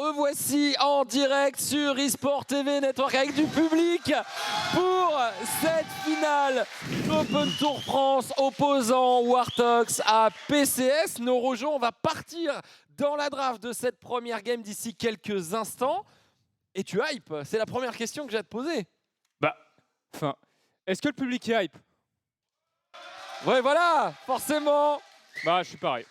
revoici en direct sur eSport TV Network avec du public pour cette finale d'Open Tour France opposant Warthogs à PCS. Norojo, on va partir dans la draft de cette première game d'ici quelques instants. Et tu hype? C'est la première question que j'ai à te poser. Est-ce que le public est hype? Ouais, voilà, forcément. Bah, je suis pareil.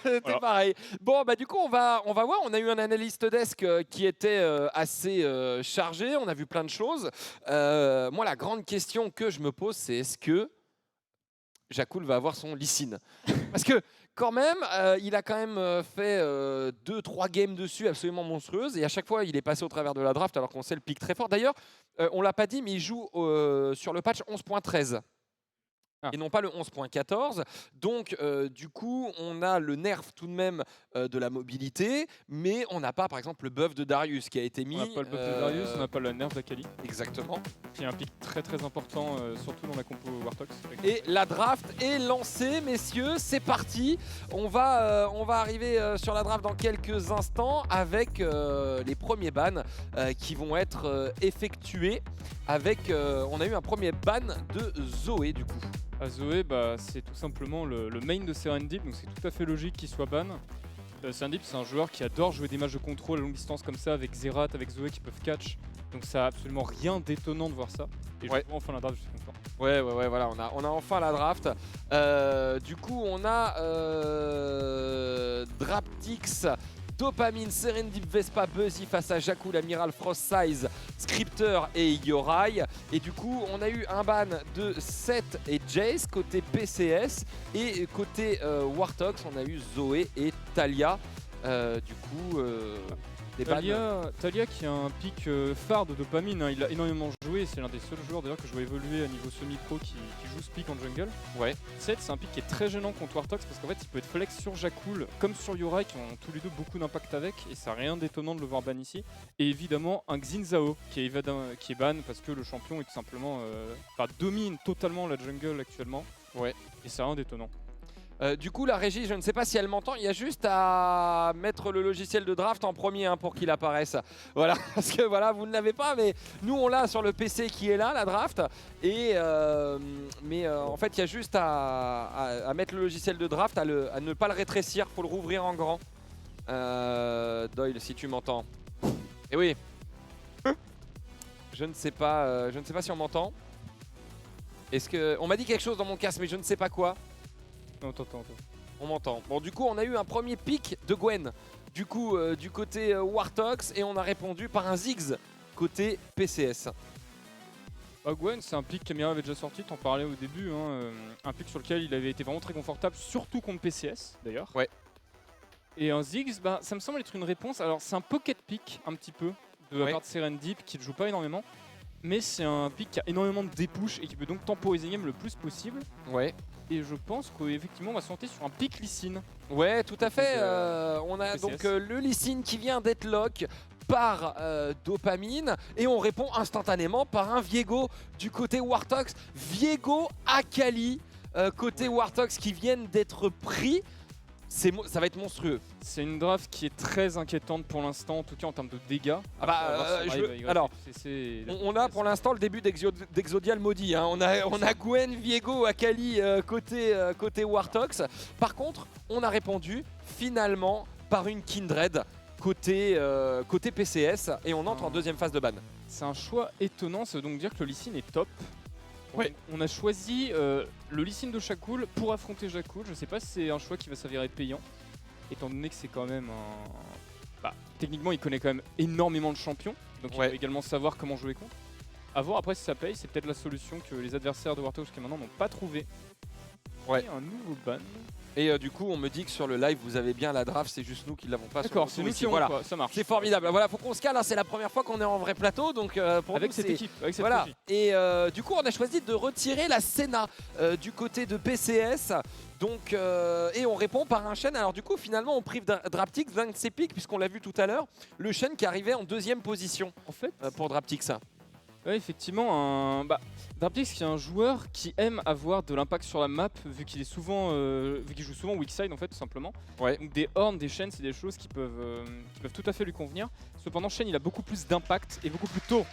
T'es voilà. pareil. Bon, bah du coup, on va voir. On a eu un analyste desk qui était assez chargé. On a vu plein de choses. Moi, la grande question que je me pose, c'est est-ce que Jakul va avoir son Lee Sin? Parce que quand même, il a quand même fait 2-3 games dessus absolument monstrueuses. Et à chaque fois, il est passé au travers de la draft alors qu'on sait le pic très fort. D'ailleurs, on l'a pas dit, mais il joue sur le patch 11.13. Et non pas le 11.14. Donc, du coup, on a le nerf tout de même de la mobilité, mais on n'a pas, par exemple, le buff de Darius qui a été mis. On n'a pas le buff de Darius, on n'a pas le nerf d'Akali. Exactement. Qui est un pic très important, surtout dans la compo Warthogs. Et la draft est lancée, messieurs, c'est parti. On va arriver sur la draft dans quelques instants avec les premiers bans qui vont être effectués. On a eu un premier ban de Zoé, du coup. Zoé, c'est tout simplement le main de Serendip, donc c'est tout à fait logique qu'il soit ban. Serendip, c'est un joueur qui adore jouer des matchs de contrôle à longue distance comme ça, avec Zerat, avec Zoé qui peuvent catch. Donc ça a absolument rien d'étonnant de voir ça. Et je vois enfin la draft, je suis content. Ouais, voilà, on a enfin la draft. Du coup, on a Draptix, Dopamine, Serendip, Vespa, Buzzy face à Jakul, Amiral, Frost Size, Scripter et Yorai. Et du coup, on a eu un ban de Seth et Jace côté PCS. Et côté Warthogs, on a eu Zoé et Talia. Du coup, des bans. Talia qui a un pic phare de dopamine, hein. Il a énormément joué, c'est l'un des seuls joueurs d'ailleurs que je vois évoluer à niveau semi-pro qui joue ce pic en jungle. Ouais. Seth, c'est un pic qui est très gênant contre Warthogs parce qu'en fait il peut être flex sur Jakul comme sur Yorai qui ont tous les deux beaucoup d'impact avec, et ça n'a rien d'étonnant de le voir ban ici. Et évidemment un Xin Zhao qui est ban parce que le champion est tout simplement domine totalement la jungle actuellement. Ouais. Et c'est rien d'étonnant. Du coup, la régie, je ne sais pas si elle m'entend, il y a juste à mettre le logiciel de draft en premier pour qu'il apparaisse. Voilà, parce que voilà, vous ne l'avez pas, mais nous on l'a sur le PC qui est là, la draft. Et en fait, il y a juste à mettre le logiciel de draft, à ne pas le rétrécir, il faut le rouvrir en grand. Doyle, si tu m'entends. Et oui. Je ne sais pas si on m'entend. Est-ce que on m'a dit quelque chose dans mon casque, mais je ne sais pas quoi. On m'entend. Bon, du coup, on a eu un premier pick de Gwen. Du coup, du côté Warthogs, et on a répondu par un Ziggs côté PCS. Gwen, c'est un pick qu'Amira avait déjà sorti, t'en parlais au début. Un pick sur lequel il avait été vraiment très confortable, surtout contre PCS d'ailleurs. Ouais. Et un Ziggs, ça me semble être une réponse. Alors, c'est un pocket pick un petit peu de la part de Serendip qui ne joue pas énormément. Mais c'est un pick qui a énormément de dépush et qui peut donc temporiser game le plus possible. Ouais. Et je pense qu'effectivement on va se monter sur un pick Lee Sin. Ouais, tout à fait. On a donc le Lee Sin qui vient d'être lock par Dopamine, et on répond instantanément par un Viego du côté Warthogs. Viego Akali côté Warthogs qui viennent d'être pris. Ça va être monstrueux. C'est une draft qui est très inquiétante pour l'instant, en tout cas en termes de dégâts. Alors, on a pour l'instant le début d'Exodial maudit. Hein. On a Gwen, Viego, Akali côté Warthogs. Par contre, on a répondu finalement par une Kindred côté PCS, et on entre en deuxième phase de ban. C'est un choix étonnant, ça veut donc dire que le Lee Sin est top. Ouais. On a choisi le Lee Sin de Jakul pour affronter Jakul. Je sais pas si c'est un choix qui va s'avérer payant, étant donné que c'est quand même un... techniquement, il connaît quand même énormément de champions, donc il va également savoir comment jouer contre. A voir après si ça paye, c'est peut-être la solution que les adversaires de Warthogs jusqu'à maintenant n'ont pas trouvé. Ouais. Et un nouveau ban. Et du coup, on me dit que sur le live, vous avez bien la draft, c'est juste nous qui ne l'avons pas. D'accord, c'est nous qui voilà. Ça marche. C'est formidable. Voilà, faut qu'on se cale, hein. C'est la première fois qu'on est en vrai plateau, donc pour avec nous, cette équipe. Avec cette voilà. Et du coup, on a choisi de retirer la Senna du côté de PCS. Donc, et on répond par un Shen. Alors du coup, finalement, on prive Draptix d'un de ses pics, puisqu'on l'a vu tout à l'heure. Le Shen qui arrivait en deuxième position en fait, pour Draptix. Ouais, effectivement, Darpix qui est un joueur qui aime avoir de l'impact sur la map, vu qu'il joue souvent weak side en fait, tout simplement. Ouais. Donc des horns, des chaînes, c'est des choses qui peuvent tout à fait lui convenir. Cependant, Shen il a beaucoup plus d'impact et beaucoup plus tôt.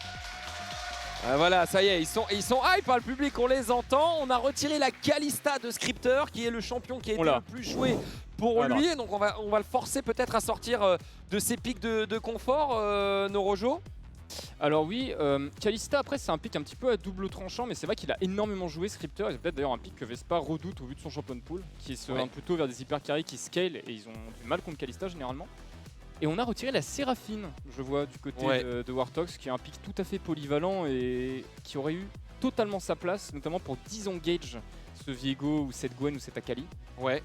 Voilà, ça y est, ils sont hype par le public, on les entend. On a retiré la Kalista de Scripter, qui est le champion qui a été le plus joué pour lui. Donc on va le forcer peut-être à sortir de ses pics de confort, Norojo. Alors oui, Kalista après c'est un pick un petit peu à double tranchant, mais c'est vrai qu'il a énormément joué Scripter, et c'est peut-être d'ailleurs un pick que Vespa redoute au vu de son champion pool, qui se rend plutôt vers des hyper carry qui scale, et ils ont du mal contre Kalista généralement. Et on a retiré la Séraphine, je vois, du côté de Wartox, qui est un pick tout à fait polyvalent et qui aurait eu totalement sa place, notamment pour disengage ce Viego ou cette Gwen ou cette Akali. Ouais.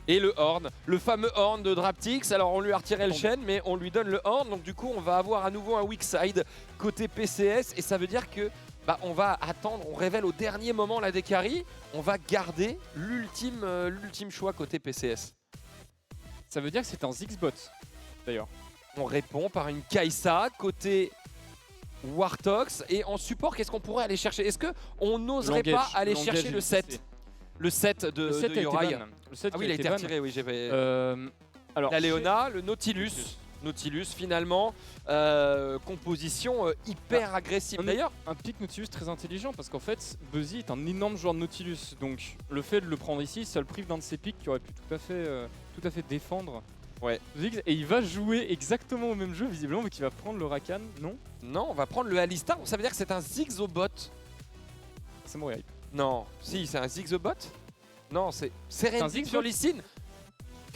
Et le Horn, le fameux Horn de Draptix. Alors on lui a retiré le Shen, mais on lui donne le Horn. Donc du coup, on va avoir à nouveau un weak side côté PCS. Et ça veut dire que on va attendre, on révèle au dernier moment la Dekari. On va garder l'ultime choix côté PCS. Ça veut dire que c'est un Ziggsbot, d'ailleurs. On répond par une Kai'Sa côté Wartox. Et en support, qu'est-ce qu'on pourrait aller chercher? Est-ce qu'on n'oserait pas aller chercher le 7? Le 7 de Yorai. Ah oui, il a été retiré, oui, j'avais... la Leona, le Nautilus. Nautilus finalement, composition hyper agressive. D'ailleurs, un pick Nautilus très intelligent parce qu'en fait, Buzzy est un énorme joueur de Nautilus. Donc le fait de le prendre ici, ça le prive d'un de ses picks qui aurait pu tout à fait défendre. Ouais. Et il va jouer exactement au même jeu, visiblement, mais qu'il va prendre le Rakan, non? Non, on va prendre le Alistar. Ça veut dire que c'est un Ziggsbot. C'est mon hype. Non, si, c'est un Ziggsbot. Non, c'est Serendip sur Lee Sin.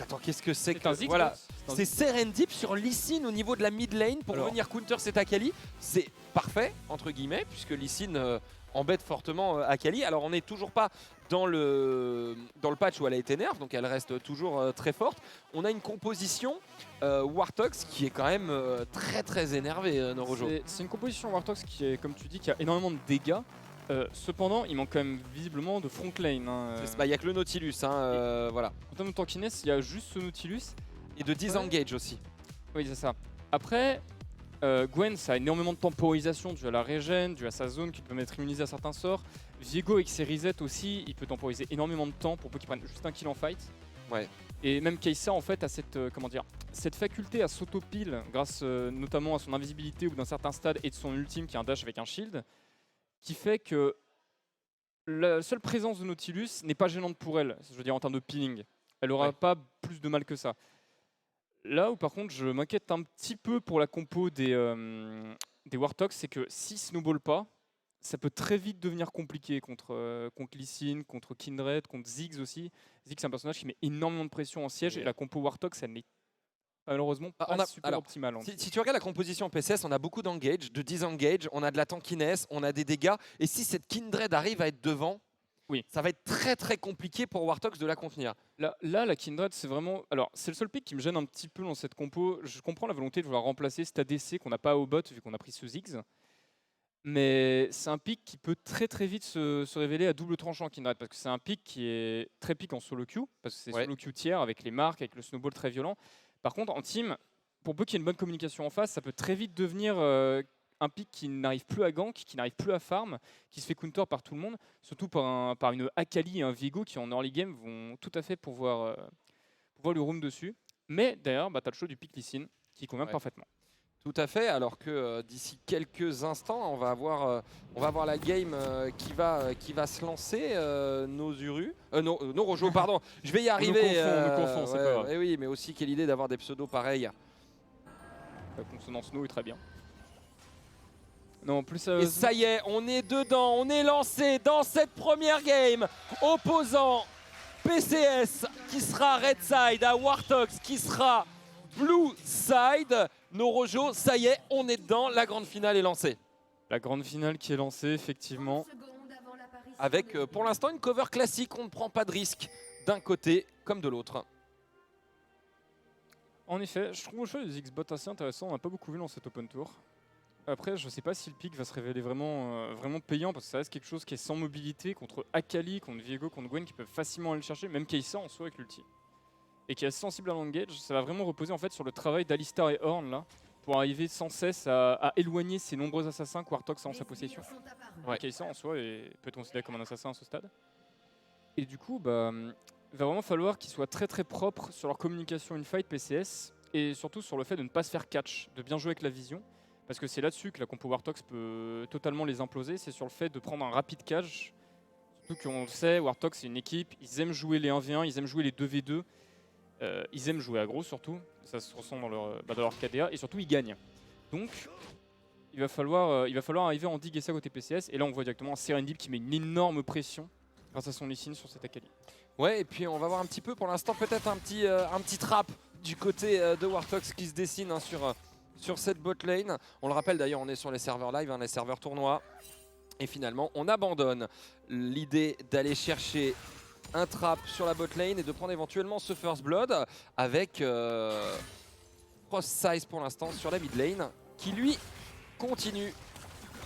Attends, qu'est-ce que c'est que... Voilà, c'est Serendip sur Lee Sin au niveau de la mid lane pour venir counter cette Akali. C'est parfait, entre guillemets, puisque Lee Sin embête fortement Akali. Alors, on n'est toujours pas dans le patch où elle a été nerf, donc elle reste toujours très forte. On a une composition Wartox qui est quand même très très énervée, Norojo. C'est une composition Wartox qui est, comme tu dis, qui a énormément de dégâts. Cependant, il manque quand même visiblement de front lane. Il n'y a que le Nautilus, voilà. En termes de tankiness, il y a juste ce Nautilus. Et de disengage aussi. Oui, c'est ça. Après, Gwen, ça a énormément de temporisation dû à la régène, dû à sa zone qui peut mettre immunisé à certains sorts. Viego avec ses resets aussi, il peut temporiser énormément de temps pour peu qu'il prenne juste un kill en fight. Ouais. Et même Kai'Sa en fait a cette faculté à s'auto-pile grâce notamment à son invisibilité au bout d'un certain stade et de son ultime qui est un dash avec un shield, qui fait que la seule présence de Nautilus n'est pas gênante pour elle, je veux dire en termes de peeling. Elle aura pas plus de mal que ça. Là où par contre je m'inquiète un petit peu pour la compo des Wartox, c'est que si snowball pas, ça peut très vite devenir compliqué contre Lee Sin, contre Kindred, contre Ziggs aussi. Ziggs c'est un personnage qui met énormément de pression en siège et la compo Wartox elle n'est malheureusement pas super optimale. Si tu regardes la composition PCS, on a beaucoup d'engage, de disengage, on a de la tankiness, on a des dégâts. Et si cette Kindred arrive à être devant, ça va être très très compliqué pour Wartox de la contenir. Là, la Kindred, c'est vraiment... Alors, c'est le seul pick qui me gêne un petit peu dans cette compo. Je comprends la volonté de vouloir remplacer cet ADC qu'on n'a pas au bot vu qu'on a pris ce Ziggs. Mais c'est un pick qui peut très très vite se révéler à double tranchant Kindred, parce que c'est un pick qui est très pick en solo queue, parce que c'est solo queue tiers avec les marques, avec le snowball très violent. Par contre, en team, pour peu qu'il y ait une bonne communication en face, ça peut très vite devenir un pick qui n'arrive plus à gank, qui n'arrive plus à farm, qui se fait counter par tout le monde, surtout par une Akali et un Viego qui en early game vont tout à fait pouvoir lui roam dessus. Mais d'ailleurs, tu as le show du pick Lee Sin qui convient parfaitement. Tout à fait, alors que d'ici quelques instants, on va avoir la game qui va se lancer, Norojo, pardon, je vais y arriver. On nous confond, c'est pas grave. Oui, mais aussi quelle idée d'avoir des pseudos pareils. La consonance no est très bien. Non, plus Et ça y est, on est dedans, on est lancé dans cette première game, opposant PCS qui sera Red Side à Wartox qui sera Blue Side. Norojo, ça y est, on est dedans, la grande finale est lancée. La grande finale qui est lancée, effectivement. Avec pour l'instant une cover classique, on ne prend pas de risque d'un côté comme de l'autre. En effet, je trouve le choix des Ziggsbot assez intéressant, on n'a pas beaucoup vu dans cet Open Tour. Après, je ne sais pas si le pick va se révéler vraiment payant, parce que ça reste quelque chose qui est sans mobilité contre Akali, contre Viego, contre Gwen, qui peuvent facilement aller le chercher, même Kai'Sa en soi avec l'ulti. Et qui est assez sensible à l'engage, ça va vraiment reposer en fait sur le travail d'Alistar et Horn là, pour arriver sans cesse à éloigner ces nombreux assassins que Warthog a en sa possession. Ouais. Kai'Sa en soi peut être considéré comme un assassin à ce stade. Et du coup, bah, il va vraiment falloir qu'ils soient très très propres sur leur communication in-fight PCS et surtout sur le fait de ne pas se faire catch, de bien jouer avec la vision. Parce que c'est là-dessus que la compo Warthog peut totalement les imploser, c'est sur le fait de prendre un rapide catch. Surtout qu'on le sait, Warthog c'est une équipe, ils aiment jouer les 1v1, ils aiment jouer les 2v2. Ils aiment jouer aggro surtout, ça se ressent dans leur KDA, et surtout ils gagnent. Donc il va falloir arriver à endiguer ça côté PCS, et là on voit directement un Serendip qui met une énorme pression grâce à son Lee Sin sur cette Akali. Ouais, et puis on va voir un petit peu pour l'instant peut-être un petit trap du côté de Warthog qui se dessine hein, sur cette bot lane. On le rappelle d'ailleurs, on est sur les serveurs live, hein, les serveurs tournois. Et finalement, on abandonne l'idée d'aller chercher un trap sur la bot lane et de prendre éventuellement ce first blood avec Frostsize pour l'instant sur la mid lane qui lui continue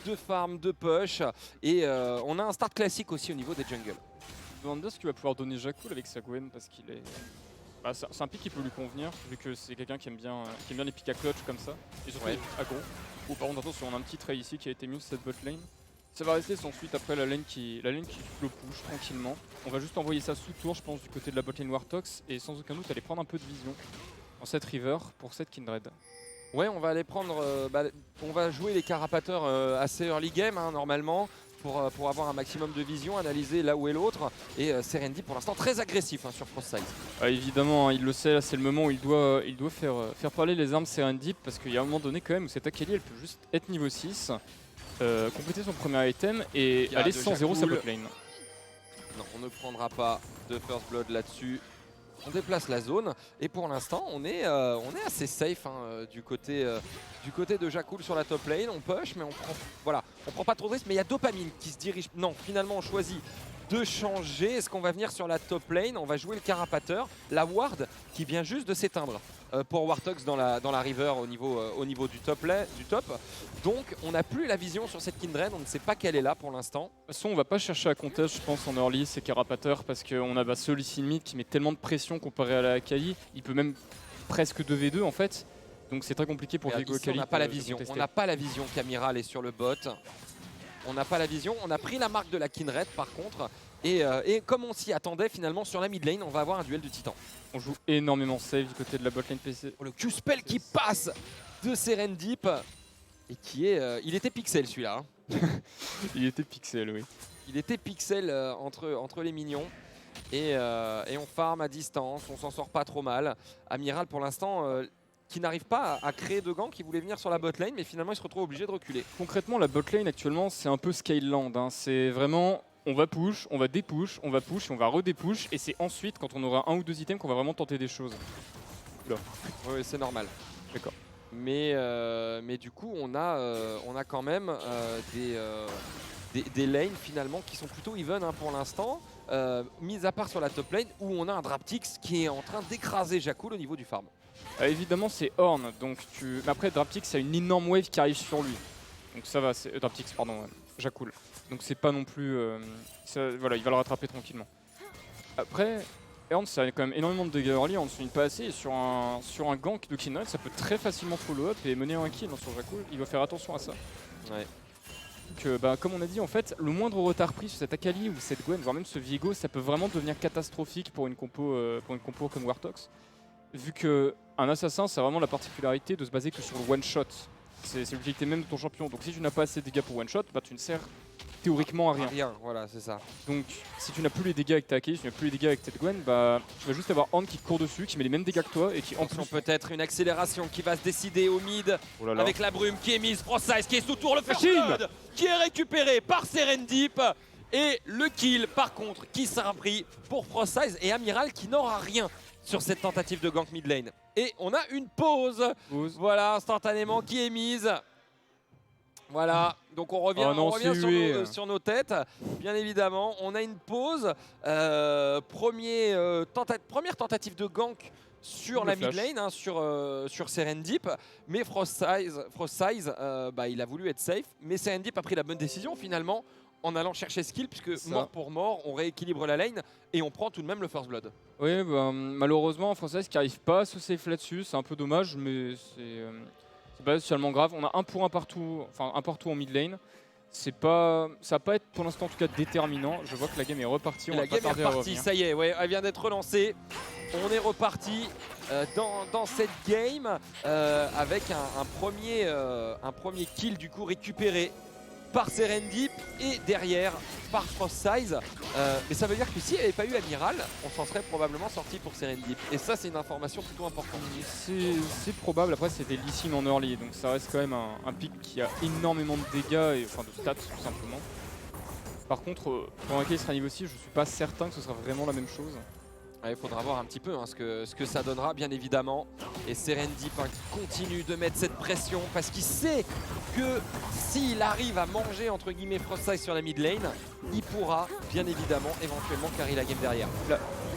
de farm, de push et on a un start classique aussi au niveau des jungles. Je me demande ce qu'il va pouvoir donner Jakul avec sa Gwen parce qu'il est... Bah, c'est un pick qui peut lui convenir vu que c'est quelqu'un qui aime bien les picks à clutch comme ça et surtout les picks aggro. Ou par contre attention on a un petit trait ici qui a été mis sur cette bot lane. Ça va rester ensuite après la lane qui slow push tranquillement. On va juste envoyer ça sous tour je pense du côté de la bot lane Warthog et sans aucun doute aller prendre un peu de vision en cette river pour cette Kindred. Ouais, on va aller prendre, on va jouer les carapateurs assez early game hein, normalement pour avoir un maximum de vision, analyser là où est l'autre. Et Serendip pour l'instant très agressif hein, sur Frostsize. Évidemment, hein, il le sait, c'est le moment où il doit faire parler les armes Serendip parce qu'il y a un moment donné quand même où cette Akali elle peut juste être niveau 6, compléter son premier item et aller sans 0 sa bot lane. Non, on ne prendra pas de first blood là-dessus. On déplace la zone et pour l'instant on est assez safe hein, du côté de Jakul sur la top lane. On push mais on prend pas trop de risques. Mais il y a Dopamine qui se dirige. Non, finalement on choisit de changer. Est-ce qu'on va venir sur la top lane? On va jouer le carapateur. La ward qui vient juste de s'éteindre pour Warthog dans la river au niveau du top. Donc on n'a plus la vision sur cette Kindred. On ne sait pas qu'elle est là pour l'instant. De toute façon on va pas chercher à contest je pense en early ces carapateurs parce qu'on a ce Lee Sin mid qui met tellement de pression comparé à la Akali. Il peut même presque 2v2 en fait. Donc c'est très compliqué pour Viego Akali. On n'a pas la vision. On n'a pas la vision qu'Amiral est sur le bot. On n'a pas la vision. On a pris la marque de la Kindred par contre. Et comme on s'y attendait finalement sur la mid lane, on va avoir un duel de titans. On joue énormément safe du côté de la botlane PC. Oh, le Q-spell qui passe de Serendip. Et qui est... il était pixel celui-là. Hein. Il était pixel, oui. Il était pixel entre les minions. Et on farm à distance, on s'en sort pas trop mal. Amiral pour l'instant... qui n'arrive pas à créer de gank, qui voulait venir sur la botlane, mais finalement il se retrouve obligé de reculer. Concrètement, la botlane actuellement, c'est un peu Skyland. Hein. C'est vraiment, on va push, on va dépush, on va push, on va redépush, et c'est ensuite, quand on aura un ou deux items, qu'on va vraiment tenter des choses. Là. Oui, c'est normal. D'accord. Mais du coup, on a quand même des lanes finalement qui sont plutôt even hein, pour l'instant, mis à part sur la top lane, où on a un Draptix qui est en train d'écraser Jakul au niveau du farm. Évidemment c'est Horn, donc mais après Draptix a une énorme wave qui arrive sur lui. Donc ça va, Draptix pardon, Jakul. Donc c'est pas non plus... voilà, il va le rattraper tranquillement. Après, Horn ça a quand même énormément de dégâts early, on ne souligne pas assez, et sur un gank de Kindred ça peut très facilement follow up et mener un kill sur Jakul, il doit faire attention à ça. Ouais. Donc, comme on a dit en fait, le moindre retard pris sur cette Akali ou cette Gwen, voire même ce Viego, ça peut vraiment devenir catastrophique pour une compo comme Warthog. Vu qu'un assassin, c'est vraiment la particularité de se baser que sur le one-shot. C'est l'utilité même de ton champion. Donc si tu n'as pas assez de dégâts pour one-shot, bah, tu ne sers théoriquement à rien. Rien, voilà, c'est ça. Donc si tu n'as plus les dégâts avec ta Akali, si tu n'as plus les dégâts avec cette Gwen, bah, tu vas juste avoir Horn qui court dessus, qui met les mêmes dégâts que toi et qui en plus... peut-être une accélération qui va se décider au mid avec la brume qui est mise, Frostsize qui est sous tour, le first blood qui est récupéré par Serendip. Et le kill par contre qui sera pris pour Frostsize et Amiral qui n'aura rien sur cette tentative de gank mid lane. Et on a une pause. Voilà, instantanément qui est mise. Voilà, donc on revient, sur nos têtes, bien évidemment. On a une pause. Première tentative de gank sur la mid lane, hein, sur Serendip. Mais Frostsize il a voulu être safe. Mais Serendip a pris la bonne décision finalement en allant chercher skill, puisque mort pour mort, on rééquilibre la lane et on prend tout de même le first blood. Oui, bah, malheureusement, Frostsize qui n'arrive pas à se safe là-dessus, c'est un peu dommage, mais C'est pas spécialement grave. On a 1 pour 1 partout, enfin 1 partout en mid lane. Ça va pas être pour l'instant en tout cas déterminant. Je vois que la game est repartie. La game est repartie, ça y est, ouais, elle vient d'être relancée. On est reparti dans cette game avec un premier kill du coup récupéré par Serendip et derrière par Frostsize. Mais ça veut dire que s'il n'y avait pas eu Amiral, on s'en serait probablement sorti pour Serendip. Et ça, c'est une information plutôt importante. C'est probable. Après, c'était Lee Sin en early, donc ça reste quand même un pick qui a énormément de dégâts, et, enfin de stats tout simplement. Par contre, pour un il sera niveau 6, je suis pas certain que ce sera vraiment la même chose. Il faudra voir un petit peu hein, ce que ça donnera, bien évidemment. Et Serendip hein, qui continue de mettre cette pression parce qu'il sait que s'il arrive à manger entre guillemets Frostsize sur la mid lane, il pourra bien évidemment éventuellement carry la game derrière.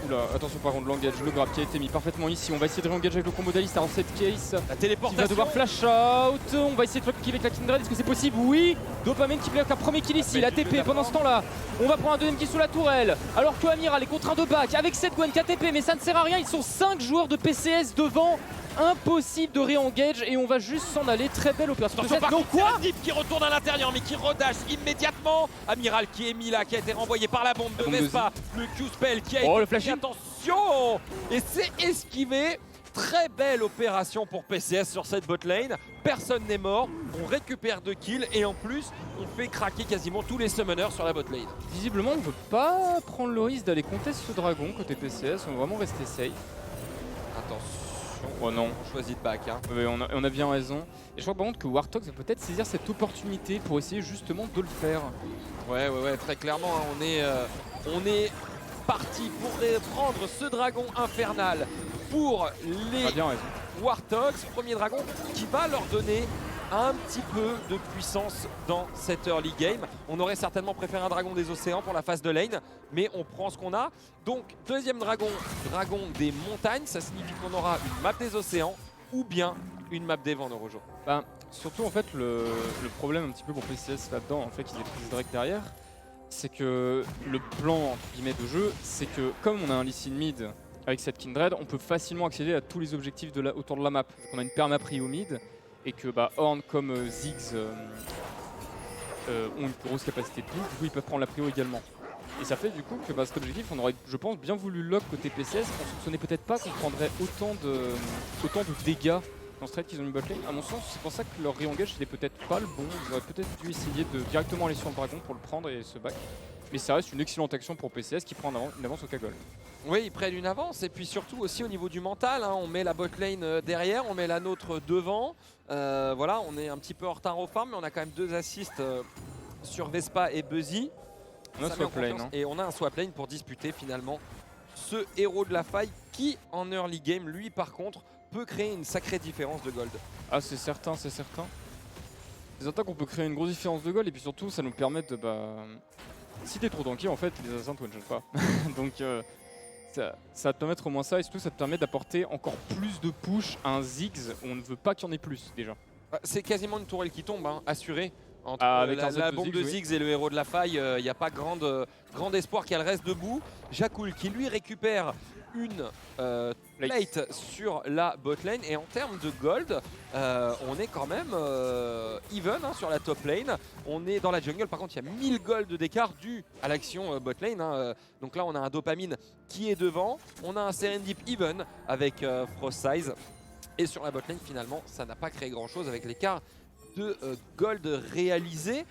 Oula, attention par contre, l'engage, le grab qui a été mis parfaitement ici. On va essayer de re-engage avec le combo d'Alistar dans cette case. La téléportation. Il va devoir flash out. On va essayer de kill avec la Kindred. Est-ce que c'est possible? Oui. Dopamine qui bloque un premier kill ici. La TP pendant ce temps-là. On va prendre un deuxième kill sous la tourelle. Alors que Amiral est contraint de back avec cette Gwen KTP. Mais ça ne sert à rien. Ils sont 5 joueurs de PCS devant. Impossible de re-engage et on va juste s'en aller. Très belle opération. Attention par contre, Serendip qui retourne à l'intérieur mais qui redash immédiatement. Amiral qui est mis là, qui a été renvoyé par la bombe de Vespa. Le Q-spell qui a été le flash. Attention. Et c'est esquivé. Très belle opération pour PCS sur cette bot lane. Personne n'est mort. On récupère 2 kills et en plus, on fait craquer quasiment tous les summoners sur la bot lane. Visiblement, on ne veut pas prendre le risque d'aller contester ce dragon côté PCS. On veut vraiment rester safe. Attention. Oh non, on choisit de back. Hein. Oui, on a bien raison. Et je crois par contre que Warthog va peut-être saisir cette opportunité pour essayer justement de le faire. Ouais, très clairement, hein, on est parti pour prendre ce dragon infernal pour les Warthogs. Premier dragon qui va leur donner un petit peu de puissance dans cette early game. On aurait certainement préféré un dragon des océans pour la phase de lane, mais on prend ce qu'on a. Donc deuxième dragon, dragon des montagnes, ça signifie qu'on aura une map des océans ou bien une map des vents, Neurojo. Ben, surtout en fait le problème un petit peu pour PCS là-dedans, en fait qu'ils aient pris Drake derrière, c'est que le plan entre guillemets de jeu, c'est que comme on a un Lee Sin mid avec cette Kindred, on peut facilement accéder à tous les objectifs autour de la map. On a une perma prio mid et que Horn comme Ziggs ont une grosse capacité de push, du coup ils peuvent prendre la prio également. Et ça fait du coup que cet objectif, on aurait, je pense, bien voulu lock côté PCS. On soupçonnait peut-être pas qu'on prendrait autant de dégâts dans ce trade qu'ils ont mis botlane. À mon sens, c'est pour ça que leur re-engage c'était peut-être pas le bon. Ils auraient peut-être dû essayer de directement aller sur le dragon pour le prendre et se back. Mais ça reste une excellente action pour PCS qui prend une avance au Kaggle. Oui, ils prennent une avance et puis surtout aussi au niveau du mental, hein, on met la botlane derrière, on met la nôtre devant. Voilà, on est un petit peu en retard au farm, mais on a quand même 2 assists sur Vespa et Buzzy. On a swap lane, hein. Et on a un swap lane pour disputer finalement ce héros de la faille qui en early game, lui par contre, peut créer une sacrée différence de gold. Ah c'est certain, c'est certain. Les attaques on peut créer une grosse différence de gold et puis surtout ça nous permet de si t'es trop tanky en fait les assassins te one-shot pas. Donc ça va te permettre au moins ça et surtout ça te permet d'apporter encore plus de push à un Ziggs où on ne veut pas qu'il y en ait plus déjà. C'est quasiment une tourelle qui tombe, hein, assurée. Entre avec la bombe de Ziggs et le héros de la faille, il n'y a pas grand espoir qu'elle reste debout. Jakul qui lui récupère une plate sur la botlane et en termes de gold, on est quand même even hein, sur la top lane. On est dans la jungle, par contre il y a 1000 gold d'écart dû à l'action botlane. Hein. Donc là on a un dopamine qui est devant, on a un Serendip even avec Frostsize. Et sur la botlane finalement ça n'a pas créé grand chose avec l'écart de gold réalisé.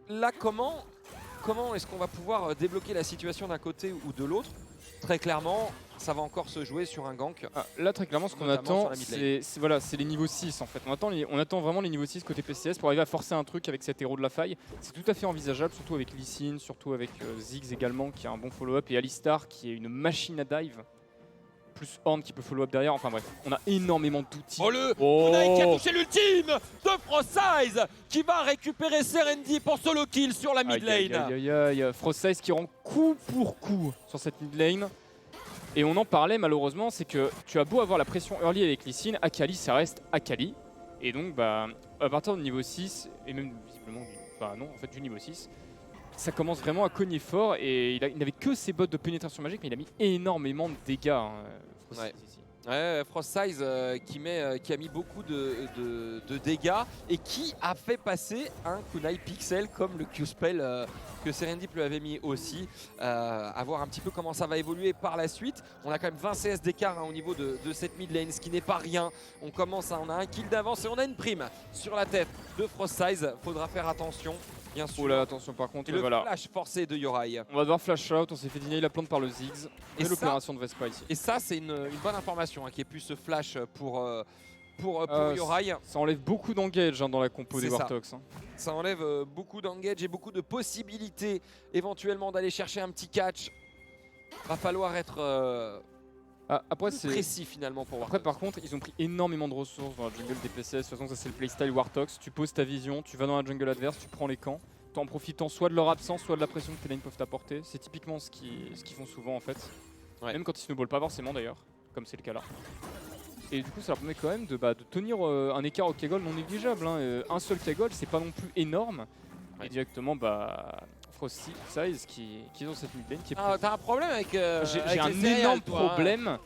Là comment est-ce qu'on va pouvoir débloquer la situation d'un côté ou de l'autre? Très clairement, ça va encore se jouer sur un gank. Là, très clairement, ce qu'on attend, c'est les niveaux 6 en fait. On attend vraiment les niveaux 6 côté PCS pour arriver à forcer un truc avec cet héros de la faille. C'est tout à fait envisageable, surtout avec Lee Sin, surtout avec Ziggs également qui a un bon follow-up et Alistar qui est une machine à dive. Plus Horn qui peut follow-up derrière, enfin bref, on a énormément d'outils. Kunai qui a touché l'ultime de Frostsize qui va récupérer Serendip pour solo kill sur la mid lane. Frostsize qui rend coup pour coup sur cette mid lane. Et on en parlait malheureusement, c'est que tu as beau avoir la pression early avec Lee Sin, Akali ça reste Akali. Et donc à partir du niveau 6, et même visiblement, du niveau 6, ça commence vraiment à cogner fort et il n'avait que ses bots de pénétration magique mais il a mis énormément de dégâts. Ouais. Ouais, Frost Size qui a mis beaucoup de dégâts et qui a fait passer un kunai pixel comme le Q-Spell que Serendip lui avait mis aussi. À voir un petit peu comment ça va évoluer par la suite. On a quand même 20 CS d'écart au niveau de cette mid lane, ce qui n'est pas rien. On a un kill d'avance et on a une prime sur la tête de Frost Size. Faudra faire attention. Bien sûr. Oh là, attention par contre, et le voilà. flash forcé de Yorai. On va devoir flash out, on s'est fait dîner la plante par le Ziggs et l'opération de Vespa ici. Et ça, c'est une bonne information qu'il y ait pu ce flash pour Yorai. Ça enlève beaucoup d'engage dans la compo des Warthogs. Ça enlève beaucoup d'engage et beaucoup de possibilités éventuellement d'aller chercher un petit catch. Va falloir être précis finalement pour Warthogs. Après par contre, ils ont pris énormément de ressources dans la jungle des PCS. De toute façon, ça c'est le playstyle Warthogs. Tu poses ta vision, tu vas dans la jungle adverse, tu prends les camps. En profitant soit de leur absence, soit de la pression que tes lanes peuvent t'apporter. C'est typiquement ce qu'ils font souvent en fait. Ouais. Même quand ils snowballent pas forcément d'ailleurs, comme c'est le cas là. Et du coup ça leur permet quand même de tenir un écart au Kegol non négligeable. Un seul Kegol c'est pas non plus énorme. Ouais. Et directement Frosty Size qui est dans cette mid lane qui est t'as un problème avec j'ai un énorme problème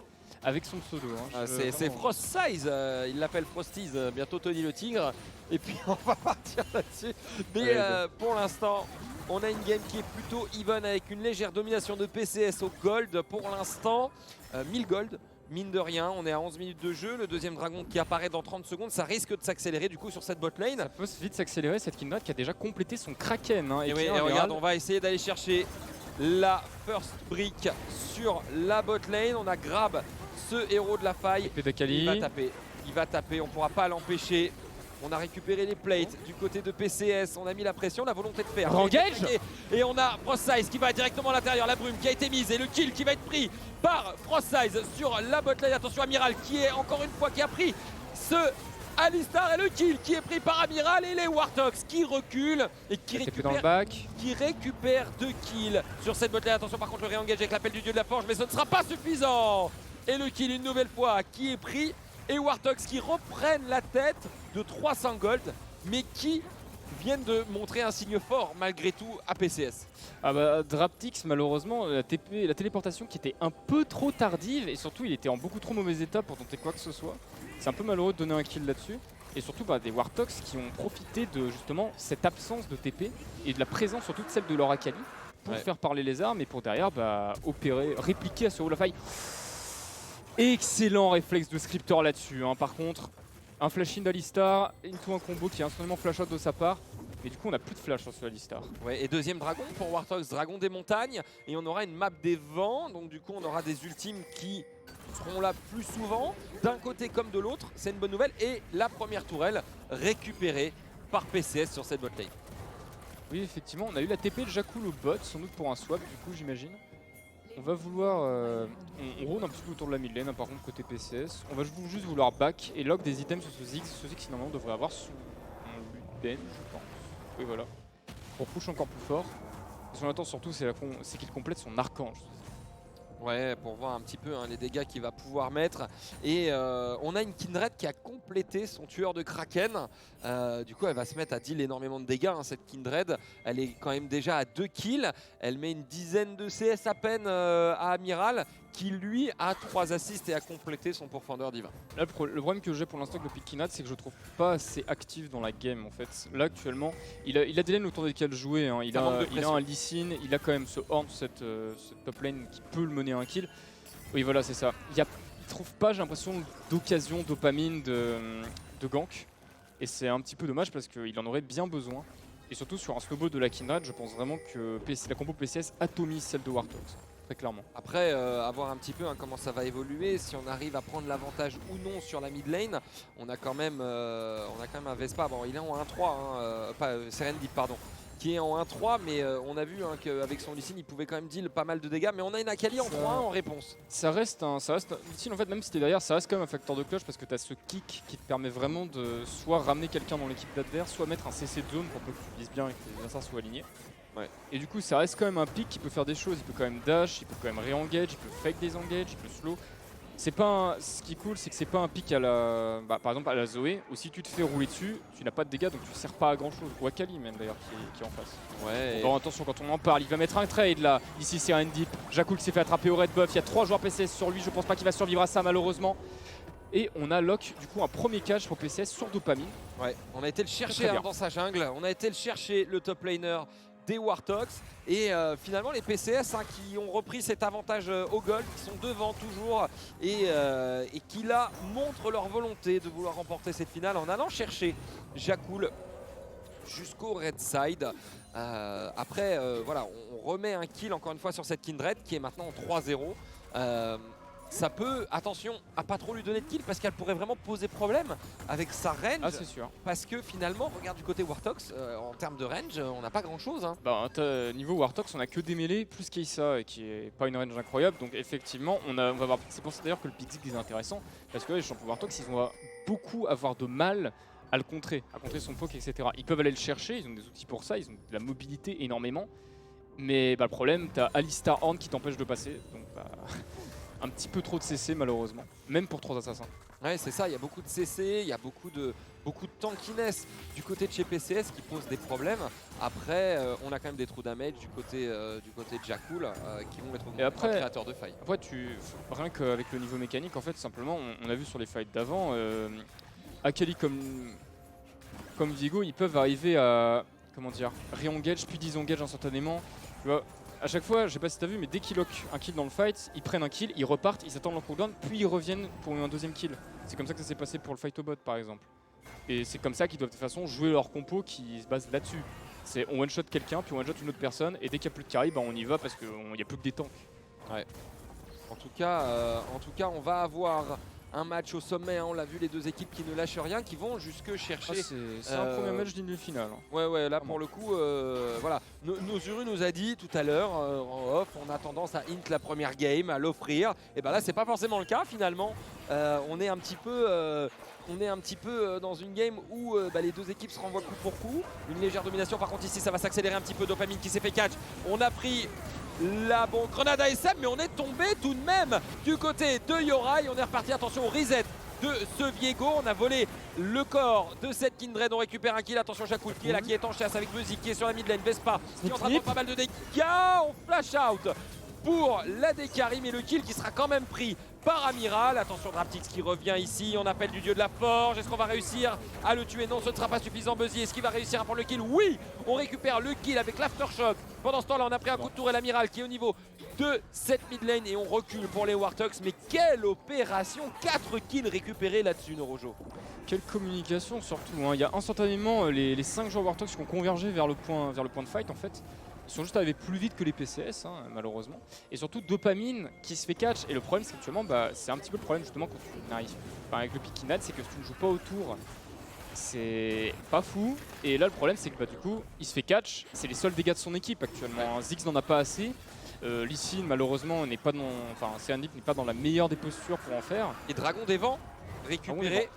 avec son pseudo. C'est Frost Size, il l'appelle Frosties, bientôt Tony le Tigre. Et puis on va partir là-dessus. Mais pour l'instant, on a une game qui est plutôt even avec une légère domination de PCS au gold. Pour l'instant, 1000 gold. Mine de rien, on est à 11 minutes de jeu. Le deuxième dragon qui apparaît dans 30 secondes, ça risque de s'accélérer du coup sur cette bot lane. Ça peut vite s'accélérer, cette Kindred qui a déjà complété son Kraken. Et regarde, on va essayer d'aller chercher la first brick sur la bot lane. On a grab ce héros de la faille. Il va taper, on ne pourra pas l'empêcher. On a récupéré les plates du côté de PCS, on a mis la pression, la volonté de faire. Engage. Et on a Frost Size qui va directement à l'intérieur, la brume qui a été mise et le kill qui va être pris par Frost Size sur la botlane. Attention Amiral qui est encore une fois qui a pris ce Alistar et le kill qui est pris par Amiral et les Warthogs qui reculent et qui récupèrent 2 kills sur cette botlane. Attention par contre le réengage avec l'appel du dieu de la forge mais ce ne sera pas suffisant. Et le kill une nouvelle fois qui est pris. Et Warthogs qui reprennent la tête de 300 gold, mais qui viennent de montrer un signe fort malgré tout à PCS. Draptix malheureusement, la téléportation qui était un peu trop tardive et surtout il était en beaucoup trop mauvais état pour tenter quoi que ce soit. C'est un peu malheureux de donner un kill là-dessus. Et surtout des Warthogs qui ont profité de justement cette absence de TP et de la présence surtout de celle de leur Akali pour faire parler les armes et pour derrière opérer, répliquer à ce la faille. Excellent réflexe de scripteur là-dessus. Par contre, un flash-in d'Alistar, into un combo qui est instantanément flash-out de sa part. Mais du coup, on n'a plus de flash sur ce Alistar. Ouais, et deuxième dragon pour Warthogs, dragon des montagnes. Et on aura une map des vents. Donc du coup, on aura des ultimes qui seront là plus souvent. D'un côté comme de l'autre, c'est une bonne nouvelle. Et la première tourelle récupérée par PCS sur cette bot lane. Oui, effectivement, on a eu la TP de Jakku au bot, sans doute pour un swap, du coup, j'imagine. On va vouloir, on roule un petit peu autour de la mid lane, par contre côté PCS. On va juste vouloir back et lock des items sur ce Ziggs. Ce Ziggs normalement devrait avoir son Luden, je pense. Oui voilà. Pour push encore plus fort. Ce qu'on attend surtout c'est qu'il complète son archange. Ouais, pour voir un petit peu les dégâts qu'il va pouvoir mettre. Et on a une Kindred qui a complété son tueur de Kraken. Du coup, elle va se mettre à deal énormément de dégâts, cette Kindred. Elle est quand même déjà à 2 kills. Elle met une dizaine de CS à peine à Amiral, qui lui a 3 assists et a complété son pourfendeur divin. Là, le problème que j'ai pour l'instant avec le pick Kindred, c'est que je le trouve pas assez actif dans la game en fait. Là actuellement, il a des lanes autour desquelles jouer. Il a un Lee Sin, il a quand même ce Horn, cette top lane qui peut le mener à un kill. Oui voilà, c'est ça. Il trouve pas, j'ai l'impression, d'occasion, dopamine, de gank. Et c'est un petit peu dommage parce qu'il en aurait bien besoin. Et surtout sur un snowball de la Kindred, je pense vraiment que la compo PCS atomise celle de Warthogs. Clairement. Après, à voir un petit peu comment ça va évoluer, si on arrive à prendre l'avantage ou non sur la mid lane. On a quand même un Vespa, bon il est en 1-3, pas Serendip pardon, qui est en 1-3, mais on a vu qu'avec son Lee Sin il pouvait quand même deal pas mal de dégâts, mais on a une Akali en 3-1 en réponse. Ça reste Lee Sin en fait, même si t'es derrière, ça reste quand même un facteur de cloche parce que t'as ce kick qui te permet vraiment de soit ramener quelqu'un dans l'équipe d'adverse, soit mettre un CC de zone pour que tu vises bien et que tes adversaires soient alignés. Ouais. Et du coup ça reste quand même un pick qui peut faire des choses, il peut quand même dash, il peut quand même re-engage, il peut fake des engage, il peut slow. C'est pas ce qui est cool, c'est que c'est pas un pic à la, par exemple à la Zoé, où si tu te fais rouler dessus, tu n'as pas de dégâts, donc tu sers pas à grand chose. Ou à Kali même d'ailleurs qui est en face. Ouais. Bon, attention quand on en parle, il va mettre un trade là. Ici c'est un deep. Jakul qui s'est fait attraper au red buff. Il y a 3 joueurs PCS sur lui, je pense pas qu'il va survivre à ça malheureusement. Et on a lock du coup un premier catch pour PCS sur Dopamine. Ouais, on a été le chercher dans sa jungle, on a été le chercher le top laner des Warthogs et finalement les PCS qui ont repris cet avantage au gold, qui sont devant toujours et qui là montrent leur volonté de vouloir remporter cette finale en allant chercher Jakul jusqu'au red side. Après voilà, on remet un kill encore une fois sur cette Kindred qui est maintenant en 3-0. Ça peut, attention, à pas trop lui donner de kill parce qu'elle pourrait vraiment poser problème avec sa range. Ah c'est sûr. Parce que finalement, regarde du côté Warthogs, en termes de range, on n'a pas grand chose. Hein. Niveau Warthogs, on a que des mêlées plus Kai'Sa qui est pas une range incroyable. Donc effectivement, on va voir. C'est pour ça d'ailleurs que le pick zig est intéressant. Parce que les champions Warthogs, ils vont beaucoup avoir de mal à le contrer, à contrer son poke, etc. Ils peuvent aller le chercher, ils ont des outils pour ça, ils ont de la mobilité énormément. Mais le problème, t'as Alistar Horn qui t'empêche de passer. Donc un petit peu trop de CC malheureusement, même pour 3 assassins. Ouais c'est ça, il y a beaucoup de CC, il y a beaucoup de tankiness du côté de chez PCS qui pose des problèmes. Après on a quand même des trous damage du côté de Jakul qui vont être au créateur de faille. Après rien qu'avec le niveau mécanique en fait simplement on a vu sur les fights d'avant, Akali comme Viego ils peuvent arriver à re-engage puis disengage instantanément. Tu vois, à chaque fois, je sais pas si t'as vu, mais dès qu'ils lock un kill dans le fight, ils prennent un kill, ils repartent, ils attendent leur cooldown, puis ils reviennent pour un deuxième kill. C'est comme ça que ça s'est passé pour le fight au bot par exemple. Et c'est comme ça qu'ils doivent de toute façon jouer leur compo qui se base là-dessus. C'est on one-shot quelqu'un, puis on one-shot une autre personne, et dès qu'il n'y a plus de carry, on y va parce qu'il n'y a plus que des tanks. Ouais. En tout cas, on va avoir un match au sommet, hein. On l'a vu, les deux équipes qui ne lâchent rien, qui vont jusque chercher. C'est un premier match d'une finale. Hein. Ouais, là pour le coup, voilà. Nozuru nous a dit tout à l'heure en off, on a tendance à int la première game, à l'offrir. Et ben là, c'est pas forcément le cas finalement. On est un petit peu dans une game où les deux équipes se renvoient coup pour coup. Une légère domination, par contre ici ça va s'accélérer un petit peu. Dopamine qui s'est fait catch. On a pris la grenade ASM, mais on est tombé tout de même du côté de Yorai. On est reparti, attention au reset de ce Viego. On a volé le corps de cette Kindred. On récupère un kill. Attention Jakul qui est là, qui est en chasse avec Buzzy, qui est sur la mid lane. Vespa qui est en train de prendre pas mal de dégâts. On flash out pour la Dekari, mais le kill qui sera quand même pris par Amiral. Attention Draptix qui revient ici, on appelle du dieu de la forge. Est-ce qu'on va réussir à le tuer? Non, ce ne sera pas suffisant. Buzzy, est-ce qu'il va réussir à prendre le kill? Oui, on récupère le kill avec l'aftershock. Pendant ce temps là, on a pris un coup de tourelle Amiral qui est au niveau de cette mid lane et on recule pour les Warthogs. Mais quelle opération! 4 kills récupérés là-dessus, Norojo. Quelle communication surtout, hein. Il y a instantanément les 5 joueurs Warthogs qui ont convergé vers le point de fight en fait. Ils sont juste arrivés plus vite que les PCS, hein, malheureusement. Et surtout Dopamine qui se fait catch. Et le problème c'est qu'actuellement, c'est un petit peu le problème justement quand tu n'arrives pas avec le pick inad, c'est que si tu ne joues pas autour, c'est pas fou. Et là le problème c'est que du coup, il se fait catch. C'est les seuls dégâts de son équipe actuellement. Hein. Ziggs n'en a pas assez. Lee Sin malheureusement n'est pas dans, Cyanide n'est pas dans la meilleure des postures pour en faire. Et Dragon des Vents récupéré.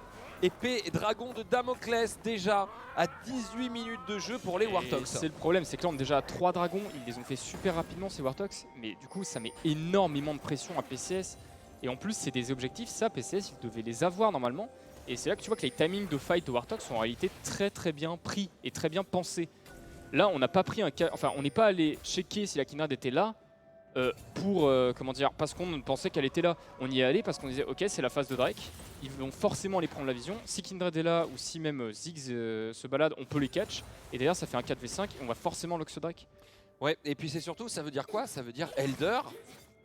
Épée et dragon de Damoclès déjà à 18 minutes de jeu pour les Warthogs. C'est le problème, c'est que là on est déjà à 3 dragons, ils les ont fait super rapidement ces Warthogs, mais du coup ça met énormément de pression à PCS. Et en plus c'est des objectifs, ça PCS ils devaient les avoir normalement. Et c'est là que tu vois que les timings de fight de Warthogs sont en réalité très bien pris et très bien pensés. Là on n'a pas pris on n'est pas allé checker si la Kindred était là. Parce qu'on pensait qu'elle était là. On y est allé parce qu'on disait ok c'est la phase de Drake, ils vont forcément aller prendre la vision. Si Kindred est là ou si même Ziggs se balade, on peut les catch. Et d'ailleurs ça fait un 4v5 et on va forcément lock ce Drake. Ouais, et puis c'est surtout, ça veut dire quoi? Ça veut dire Elder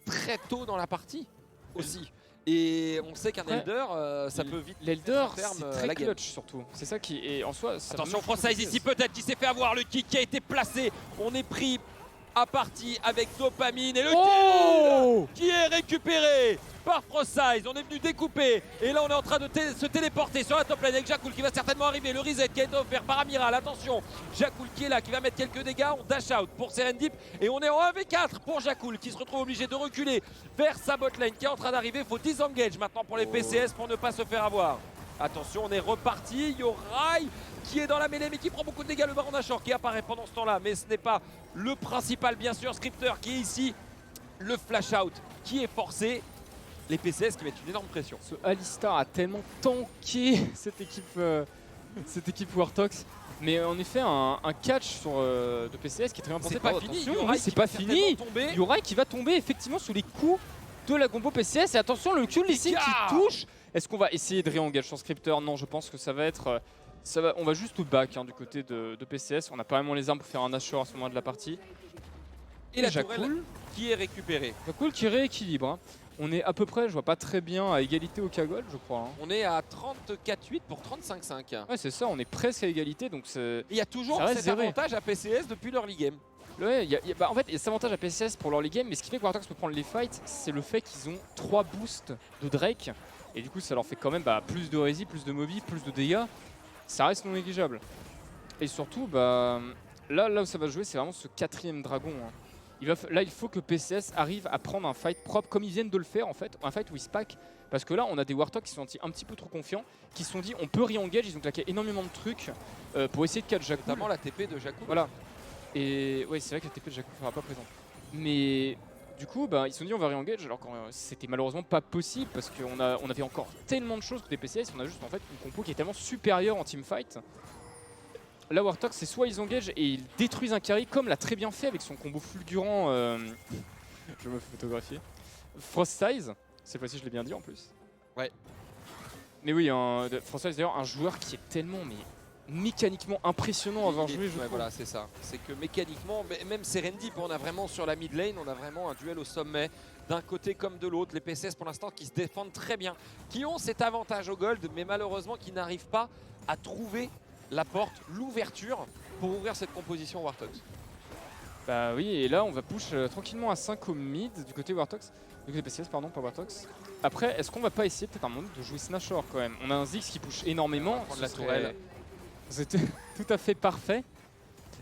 très tôt dans la partie aussi. Et on sait qu'un Elder, ça peut vite. L'Elder, c'est très clutch surtout. C'est ça qui est en soi. Attention, Frostsize ici peut-être qui s'est fait avoir. Le kick qui a été placé. On est pris à partie avec Dopamine et le kill qui est récupéré par Frostsize. On est venu découper et là on est en train de se téléporter sur la top lane avec Jakul qui va certainement arriver. Le reset qui a été offert par Amiral. Attention, Jakul qui est là, qui va mettre quelques dégâts. On dash out pour Serendip et on est en 1v4 pour Jakul qui se retrouve obligé de reculer vers sa bot lane qui est en train d'arriver. Faut disengage maintenant pour les PCS pour ne pas se faire avoir. Attention, on est reparti. Yorai qui est dans la mêlée mais qui prend beaucoup de dégâts. Le Baron Nashor qui apparaît pendant ce temps-là, mais ce n'est pas le principal bien sûr. Scripter qui est ici. Le flash out qui est forcé. les PCS qui mettent une énorme pression. Ce Alistar a tellement tanké cette équipe Wartox. Mais en effet, un catch sur, de PCS qui est très bien pensé. C'est pas fini, c'est pas fini. Yorai qui va tomber effectivement sous les coups de la combo PCS. Et attention, le Q Lee Sin qui touche. Est-ce qu'on va essayer de re-engage son scripteur? Non, je pense que ça va être... on va juste au back du côté de PCS. On n'a pas vraiment les armes pour faire un Nashor à ce moment de la partie. Et la Jakul qui est récupérée. Jakul qui rééquilibre. Hein. On est à peu près, je vois pas très bien, à égalité au K-Gold, je crois. Hein. On est à 34-8 pour 35-5. Ouais, c'est ça, on est presque à égalité. Donc il y a toujours cet avantage à PCS depuis l'early game. Ouais, en fait, il y a cet avantage à PCS pour l'early game, mais ce qui fait que Wartox peut prendre les fights, c'est le fait qu'ils ont 3 boosts de Drake. Et du coup, ça leur fait quand même plus de Resi, plus de Moby, plus de dégâts. Ça reste non négligeable. Et surtout, là où ça va jouer, c'est vraiment ce 4ème dragon. Hein. Là, il faut que PCS arrive à prendre un fight propre, comme ils viennent de le faire en fait, un fight où ils se pack. Parce que là, on a des Warthog qui sont un petit peu trop confiants, qui se sont dit on peut re-engage, ils ont claqué énormément de trucs pour essayer de catch Jakul. Notamment la TP de Jakul. Voilà. Et ouais, c'est vrai que la TP de Jakul ne sera pas présente. Mais du coup, ils se sont dit on va re-engage, alors que c'était malheureusement pas possible parce qu'on avait encore tellement de choses que des PCS, on a juste en fait une compo qui est tellement supérieure en teamfight. Là, Warthog, c'est soit ils engagent et ils détruisent un carry, comme l'a très bien fait avec son combo fulgurant. Je me fais photographier. Frost Size, cette fois-ci je l'ai bien dit en plus. Ouais. Mais oui, Frost Size d'ailleurs, un joueur qui est tellement mécaniquement impressionnant à avoir joué. Ouais, voilà, c'est ça. C'est que mécaniquement, même Serendip, on a vraiment sur la mid lane, on a vraiment un duel au sommet. D'un côté comme de l'autre, les PCS pour l'instant qui se défendent très bien, qui ont cet avantage au gold, mais malheureusement qui n'arrivent pas à trouver la porte, l'ouverture pour ouvrir cette composition Wartox. Bah oui, et là on va push tranquillement à 5 au mid du côté Wartox, du côté PCS pardon, pas Wartox. Après, est-ce qu'on va pas essayer peut-être un moment de jouer Snashor quand même? On a un Ziggs qui push énormément, prendre la tourelle. C'était tout à fait parfait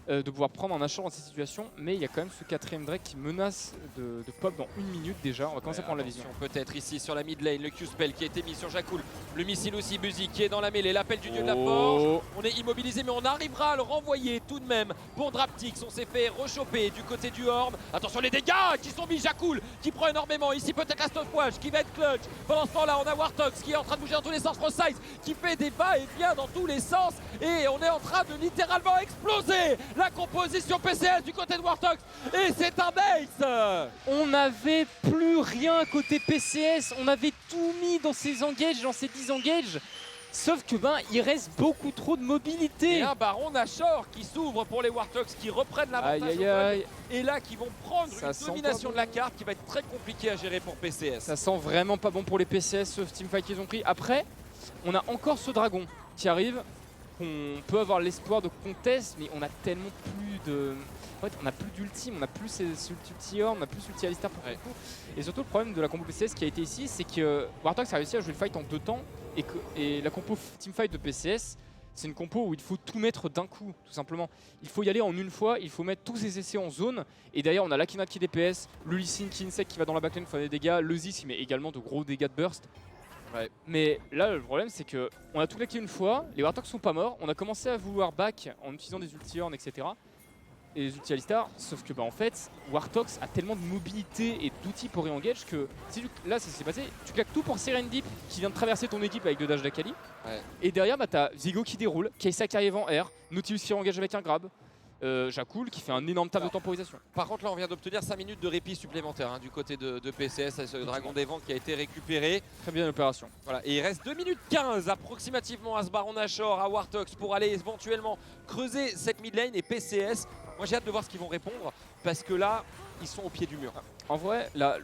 de pouvoir prendre un Nashor dans cette situation, mais il y a quand même ce 4ème Drake qui menace de pop dans 1 minute déjà. On va commencer à prendre la vision. Peut-être ici sur la mid lane, le Q-spell qui a été mis sur Jakul, le missile aussi Buzi qui est dans la mêlée, l'appel du dieu de la forge. On est immobilisé mais on arrivera à le renvoyer tout de même pour Draptix. On s'est fait rechoper du côté du Horn. Attention les dégâts qui sont mis, Jakul qui prend énormément. Ici peut-être la stopwatch qui va être clutch. Pendant ce temps-là, on a Wartox qui est en train de bouger dans tous les sens, Frost Size qui fait des va et vient dans tous les sens et on est en train de littéralement exploser la composition PCS du côté de Wartox et c'est un ace. On n'avait plus rien côté PCS, on avait tout mis dans ces engages, dans ces 10 engages. Sauf que il reste beaucoup trop de mobilité. Et un Baron Nashor qui s'ouvre pour les Wartox qui reprennent l'avantage et là qui vont prendre une domination de la carte qui va être très compliquée à gérer pour PCS. Ça sent vraiment pas bon pour les PCS ce teamfight qu'ils ont pris. Après, on a encore ce dragon qui arrive. On peut avoir l'espoir de contest, mais on a tellement plus de... En fait, on n'a plus d'ultime, on n'a plus ce ulti Horn, on n'a plus ulti Alistar pour tout. Et surtout, le problème de la compo PCS qui a été ici, c'est que Wartox a réussi à jouer le fight en 2 temps, et la compo teamfight de PCS, c'est une compo où il faut tout mettre d'un coup, tout simplement. Il faut y aller en une fois, il faut mettre tous ses essais en zone, et derrière on a l'Akina qui DPS, le Lee Sin qui insect qui va dans la backline pour faire des dégâts, le Ziggs qui met également de gros dégâts de burst. Ouais. Mais là le problème c'est que on a tout claqué une fois, les Wartox sont pas morts, on a commencé à vouloir back en utilisant des ulti Horn etc. Et des ulti Alistar, sauf que en fait Wartox a tellement de mobilité et d'outils pour re-engage que là ça s'est passé, tu claques tout pour Serendip qui vient de traverser ton équipe avec 2 dash d'Akali. Ouais. Et derrière t'as Zigo qui déroule, Kai'Sa qui arrive en R, Nautilus qui re-engage avec un grab. Jakul qui fait un énorme table de temporisation. Par contre là on vient d'obtenir 5 minutes de répit supplémentaire du côté de PCS, ce dragon des vents qui a été récupéré. Très bien l'opération. Voilà. Et il reste 2 minutes 15 approximativement à ce Baron Nashor, à Wartox pour aller éventuellement creuser cette mid lane et PCS. Moi j'ai hâte de voir ce qu'ils vont répondre parce que là ils sont au pied du mur. En vrai là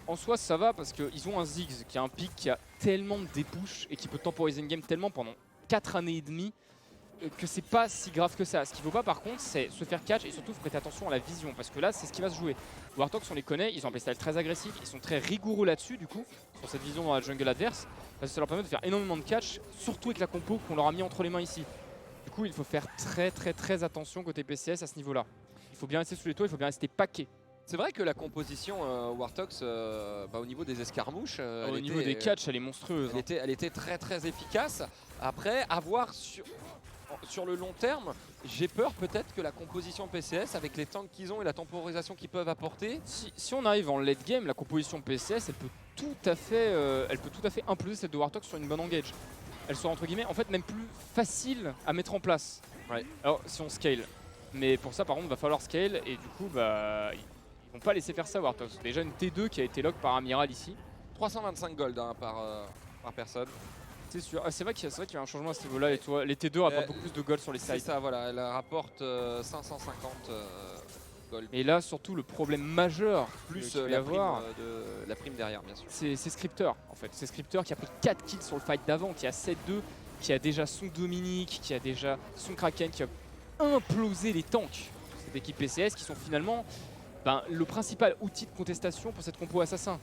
en soi ça va parce qu'ils ont un Ziggs qui a un pic qui a tellement de dépush et qui peut temporiser une game tellement pendant 4 années et demie que c'est pas si grave que ça. Ce qu'il faut pas par contre c'est se faire catch et surtout prêter attention à la vision parce que là c'est ce qui va se jouer. Wartox on les connaît, ils ont un playstyle très agressif, ils sont très rigoureux là-dessus du coup sur cette vision dans la jungle adverse parce que ça leur permet de faire énormément de catch surtout avec la compo qu'on leur a mis entre les mains ici. Du coup il faut faire très attention côté PCS à ce niveau là. Il faut bien rester sous les toits, il faut bien rester paqué. C'est vrai que la composition Wartox au niveau des escarmouches, au niveau des catchs elle est monstrueuse. Elle était très efficace. Après avoir sur... sur le long terme, j'ai peur peut-être que la composition PCS, avec les tanks qu'ils ont et la temporisation qu'ils peuvent apporter... Si on arrive en late game, la composition PCS, elle peut tout à fait imploser celle de Warthog sur une bonne engage. Elle sera entre guillemets, en fait, même plus facile à mettre en place. Ouais. Alors, si on scale. Mais pour ça, par contre, il va falloir scale, et du coup, bah, ils vont pas laisser faire ça, Warthog. Déjà une T2 qui a été lock par Amiral ici. 325 gold hein, par personne. C'est sûr. Ah, c'est vrai qu'il y a un changement à ce niveau-là. Et tu vois, les T2 rapportent beaucoup plus de gold sur les sides. C'est ça, voilà. Elle rapporte 550 gold. Et là, surtout, le problème majeur, Plus la prime derrière, bien sûr. C'est Scripter, en fait. C'est Scripter qui a pris 4 kills sur le fight d'avant, qui a 7-2, qui a déjà son Dominique, qui a déjà son Kraken, qui a implosé les tanks. Cette équipe PCS qui sont finalement le principal outil de contestation pour cette compo assassin.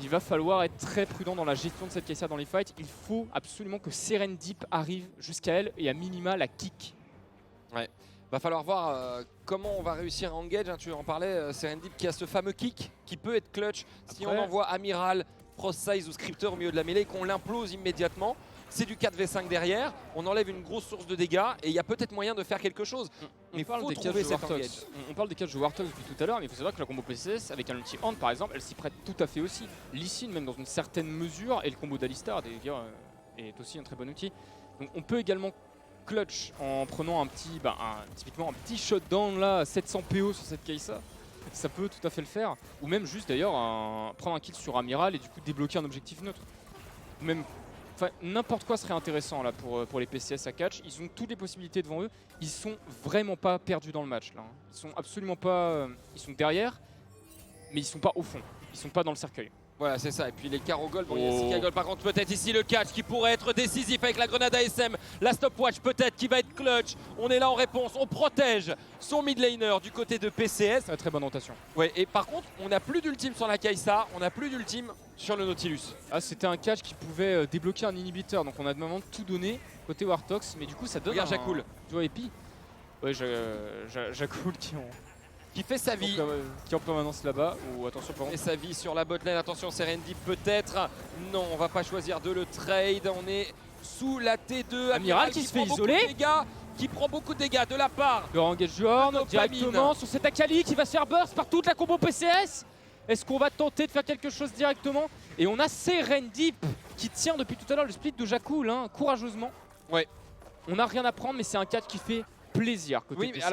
Il va falloir être très prudent dans la gestion de cette Kai'Sa dans les fights. Il faut absolument que Serendip arrive jusqu'à elle et à minima la kick. Ouais. Va falloir voir comment on va réussir à engage. Hein, tu en parlais, Serendip qui a ce fameux kick qui peut être clutch. Si on envoie Amiral, Frostsize ou Scripter au milieu de la mêlée et qu'on l'implose immédiatement, c'est du 4v5 derrière, on enlève une grosse source de dégâts et il y a peut-être moyen de faire quelque chose. Mais il faut trouver cet engage. On parle des catchs de Warthog depuis tout à l'heure, mais il faut savoir que la combo PCS avec un ulti Hand par exemple, elle s'y prête tout à fait aussi. Lee Sin même dans une certaine mesure, et le combo d'Alistar d'ailleurs est aussi un très bon outil. Donc on peut également clutch en prenant un petit, typiquement un petit shutdown là, 700 PO sur cette Kai'Sa. Ça peut tout à fait le faire. Ou même juste d'ailleurs prendre un kill sur Amiral et du coup débloquer un objectif neutre. Même n'importe quoi serait intéressant là pour les PCS à catch. Ils ont toutes les possibilités devant eux. Ils sont vraiment pas perdus dans le match là. Ils sont absolument pas. Ils sont derrière, mais ils sont pas au fond. Ils sont pas dans le cercueil. Voilà, c'est ça. Et puis les carreaux gold, bon, il y a 6 gold. Par contre, peut-être ici le catch qui pourrait être décisif avec la grenade ASM. La stopwatch peut-être qui va être clutch. On est là en réponse. On protège son mid laner du côté de PCS. C'est une très bonne rotation. Ouais, et par contre, on n'a plus d'ultime sur la Kai'Sa. On n'a plus d'ultime sur le Nautilus. Ah, c'était un catch qui pouvait débloquer un inhibiteur. Donc on a de moment tout donné côté Wartox. Mais du coup, ça donne. Regarde Jakul. Tu vois, Epi. Ouais, Jakul qui fait sa vie. Qui est en permanence là-bas. Oh, attention, par contre. Et sa vie sur la botlane. Attention, Serendip peut-être. Non, on va pas choisir de le trade. On est sous la T2. Amiral qui se fait isoler. Qui prend beaucoup de dégâts de la part. Le engage du Horn directement sur cet Akali qui va se faire burst par toute la combo PCS. Est-ce qu'on va tenter de faire quelque chose directement? Et on a Serendip qui tient depuis tout à l'heure le split de Jakul, hein, courageusement. Ouais. On n'a rien à prendre, mais c'est un catch qui fait plaisir côté oui, PCS.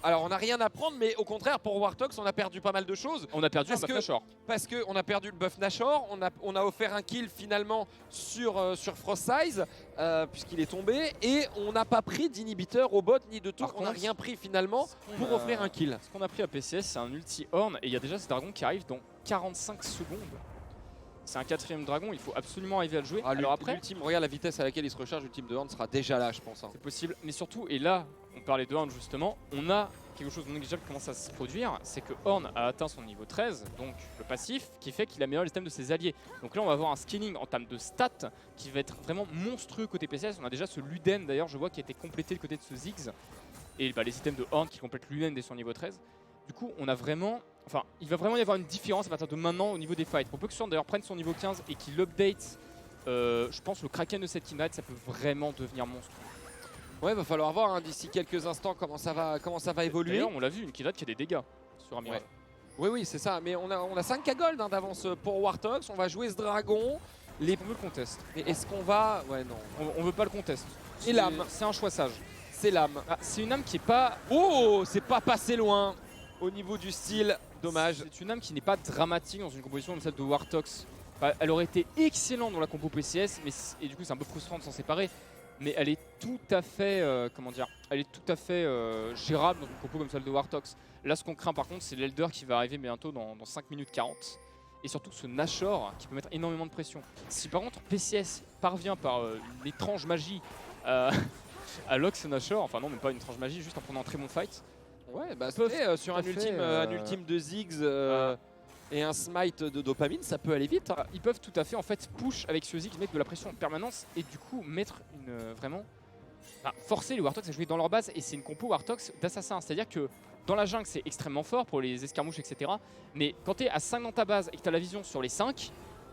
Alors on n'a rien à prendre, mais au contraire pour Warthog on a perdu pas mal de choses. On a perdu le buff Nashor. Parce qu'on a perdu le buff Nashor, on a offert un kill finalement sur Frostsize puisqu'il est tombé, et on n'a pas pris d'inhibiteur au bot ni de tour, on n'a rien pris finalement pour offrir un kill. Ce qu'on a pris à PCS c'est un ulti Horn, et il y a déjà ce dragon qui arrive dans 45 secondes. C'est un 4ème dragon, il faut absolument arriver à le jouer. Alors après, l'ultime, regarde la vitesse à laquelle il se recharge, l'ultime de Horn sera déjà là, je pense. Hein. C'est possible, mais surtout, et là, on parlait de Horn justement, on a quelque chose de non négligeable qui commence à se produire, c'est que Horn a atteint son niveau 13, donc le passif, qui fait qu'il améliore les items de ses alliés. Donc là, on va avoir un scaling en termes de stats qui va être vraiment monstrueux côté PCS. On a déjà ce Luden d'ailleurs, je vois, qui a été complété du côté de ce Ziggs, et les items de Horn qui complètent lui-même dès son niveau 13. Du coup, on a vraiment... Enfin, il va vraiment y avoir une différence à partir de maintenant au niveau des fights. Pour peu que Sword d'ailleurs prenne son niveau 15 et qu'il update, je pense le Kraken de cette Kindred, ça peut vraiment devenir monstre. Ouais, va falloir voir hein, d'ici quelques instants comment ça va évoluer. D'ailleurs, on l'a vu, une Kindred qui a des dégâts sur Amiral. Ouais. Oui, c'est ça. Mais on a 5k gold hein, d'avance pour Warthog. On va jouer ce dragon. On veut le contest. Mais est-ce qu'on va... Ouais, non. On veut pas le contest. Et l'âme. C'est un choix sage. C'est l'âme. Ah, c'est une âme qui est pas... Oh, c'est pas passé loin au niveau du style. Dommage. C'est une âme qui n'est pas dramatique dans une composition comme celle de Wartox. Elle aurait été excellente dans la compo PCS, mais et du coup c'est un peu frustrant de s'en séparer. Mais elle est tout à fait, elle est tout à fait gérable dans une compo comme celle de Wartox. Là, ce qu'on craint par contre, c'est l'Elder qui va arriver bientôt dans 5 minutes 40. Et surtout ce Nashor qui peut mettre énormément de pression. Si par contre PCS parvient par une étrange magie à lock ce Nashor, enfin non, même pas une étrange magie, juste en prenant un très bon fight. Ouais, bah sur un ultime de Ziggs et un smite de dopamine, ça peut aller vite. Hein. Ils peuvent tout à fait en fait push avec ce Ziggs, mettre de la pression en permanence et du coup mettre vraiment forcer les Warthogs à jouer dans leur base, et c'est une compo Warthogs d'assassin. C'est-à-dire que dans la jungle c'est extrêmement fort pour les escarmouches etc. Mais quand tu es à 5 dans ta base et que tu as la vision sur les 5,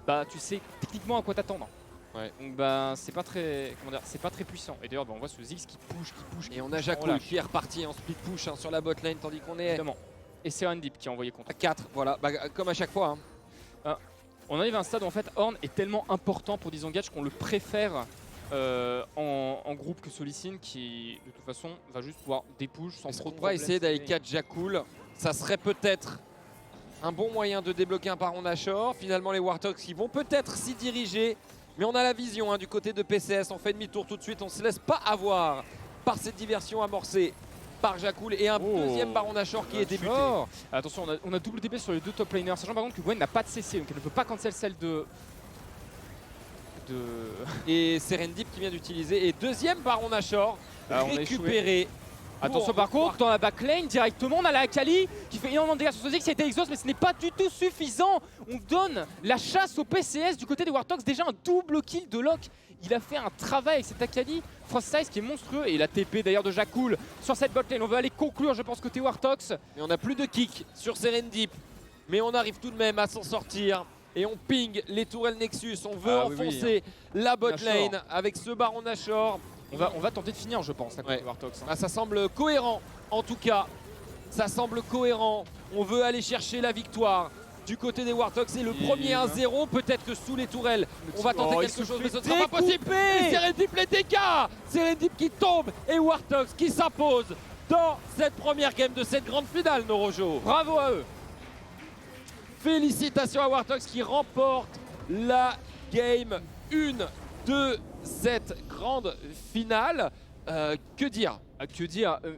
bah tu sais techniquement à quoi t'attendre. Ouais. Donc bah c'est pas très, comment dire, c'est pas très puissant. Et d'ailleurs bah, on voit ce Ziggs qui push. Et on a Jakul qui est reparti en split push sur la bot lane tandis qu'on est évidemment. Et c'est Serendip qui a envoyé contre. à 4, voilà, comme à chaque fois. On arrive à un stade où en fait Ornn est tellement important pour Disengage qu'on le préfère en groupe que Solicine qui de toute façon va juste pouvoir dépush sans trop de problèmes. On va essayer d'aller 4 Jakul. Ça serait peut-être un bon moyen de débloquer un Baron Nashor. Finalement les Warthogs qui vont peut-être s'y diriger. Mais on a la vision du côté de PCS. On fait demi-tour tout de suite. On ne se laisse pas avoir par cette diversion amorcée par Jakul et un deuxième Baron Nashor qui est débuté. Attention, on a double TP sur les deux top laners, sachant par contre que Gwen n'a pas de CC, donc elle ne peut pas cancel celle de... Et Serendip qui vient d'utiliser. Et deuxième Baron Nashor récupéré. Attention par contre, dans la backlane, directement, on a la Akali qui fait énormément de dégâts sur ce Ziggs qui a été exhaust, mais ce n'est pas du tout suffisant. On donne la chasse au PCS du côté des Warthogs, déjà un double kill de Locke. Il a fait un travail avec cette Akali, Frost Size qui est monstrueux, et la TP d'ailleurs de Jakul sur cette botlane. On va aller conclure, je pense, côté Warthogs. Mais on n'a plus de kick sur Serendip, mais on arrive tout de même à s'en sortir. Et on ping les tourelles Nexus, on veut enfoncer la botlane avec ce Baron Nashor. On va tenter de finir, je pense, côté Warthogs. Ça semble cohérent, en tout cas. Ça semble cohérent. On veut aller chercher la victoire du côté des Warthogs. C'est le premier 1-0. Peut-être que sous les tourelles, on va tenter quelque chose, mais ce ne sera pas possible. Et Serendip les dégâts. Serendip qui tombe et Warthogs qui s'impose dans cette première game de cette grande finale, Norojo. Bravo à eux. Félicitations à Warthogs qui remporte la game 1 de cette grande finale. Que dire?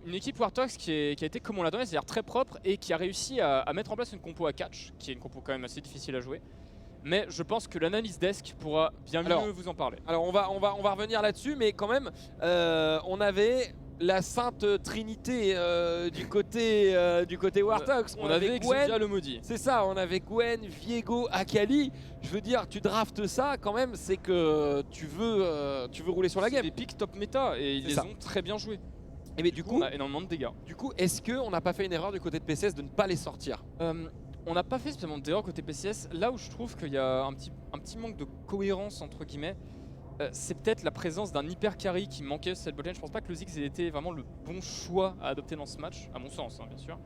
Une équipe Warthogs qui a été comme on l'a donné, c'est-à-dire très propre et qui a réussi à mettre en place une compo à catch, qui est une compo quand même assez difficile à jouer. Mais je pense que l'analyse desk pourra bien mieux vous en parler. Alors on va revenir là-dessus, mais quand même, on avait la sainte trinité du côté Warthogs. On avait Gwen, le maudit. C'est ça, on avait Gwen, Viego, Akali. Je veux dire, tu draftes ça quand même, c'est que tu veux rouler sur la game. C'est des picks top méta et ils les ont très bien joués. Et mais du coup, on a énormément de dégâts. Du coup, est-ce qu'on n'a pas fait une erreur du côté de PCS de ne pas les sortir? On n'a pas fait spécialement d'erreur côté PCS. Là où je trouve qu'il y a un petit manque de cohérence entre guillemets, c'est peut-être la présence d'un hyper carry qui manquait sur cette botlane. Je pense pas que le Ziggs ait été vraiment le bon choix à adopter dans ce match, à mon sens bien sûr.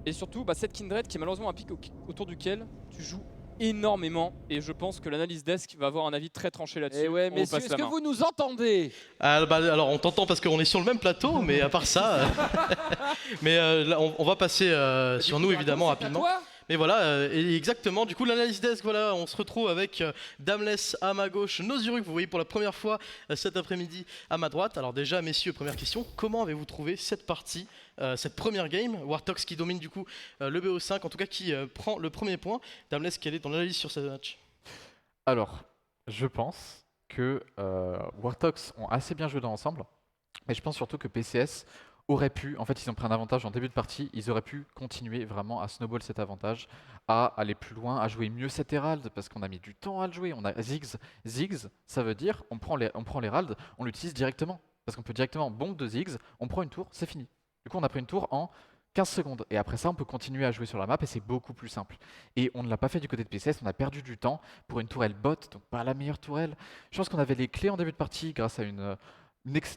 Et surtout cette Kindred qui est malheureusement un pick autour duquel tu joues énormément, et je pense que l'analyse desk va avoir un avis très tranché là-dessus. Et ouais, messieurs, est-ce que vous nous entendez? Alors on t'entend parce qu'on est sur le même plateau, mais à part ça... mais là, on va passer sur nous évidemment rapidement. Mais voilà, et exactement, du coup l'analyse desk, voilà, on se retrouve avec Damless à ma gauche, Nozuruk, vous voyez pour la première fois cet après-midi à ma droite. Alors déjà, messieurs, première question, comment avez-vous trouvé cette partie, cette première game? Warthogs qui domine du coup le BO5, en tout cas qui prend le premier point. Damless, quelle est ton analyse sur ce match? Alors, je pense que Warthogs ont assez bien joué dans l'ensemble, mais je pense surtout que PCS aurait pu, en fait ils ont pris un avantage en début de partie, ils auraient pu continuer vraiment à snowball cet avantage, à aller plus loin, à jouer mieux cet Herald, parce qu'on a mis du temps à le jouer. On a Ziggs, ça veut dire on prend l'Herald, on l'utilise directement, parce qu'on peut directement bonk de Ziggs, on prend une tour, c'est fini. Du coup on a pris une tour en 15 secondes, et après ça on peut continuer à jouer sur la map et c'est beaucoup plus simple. Et on ne l'a pas fait du côté de PCS, on a perdu du temps pour une tourelle bot, donc pas la meilleure tourelle. Je pense qu'on avait les clés en début de partie grâce à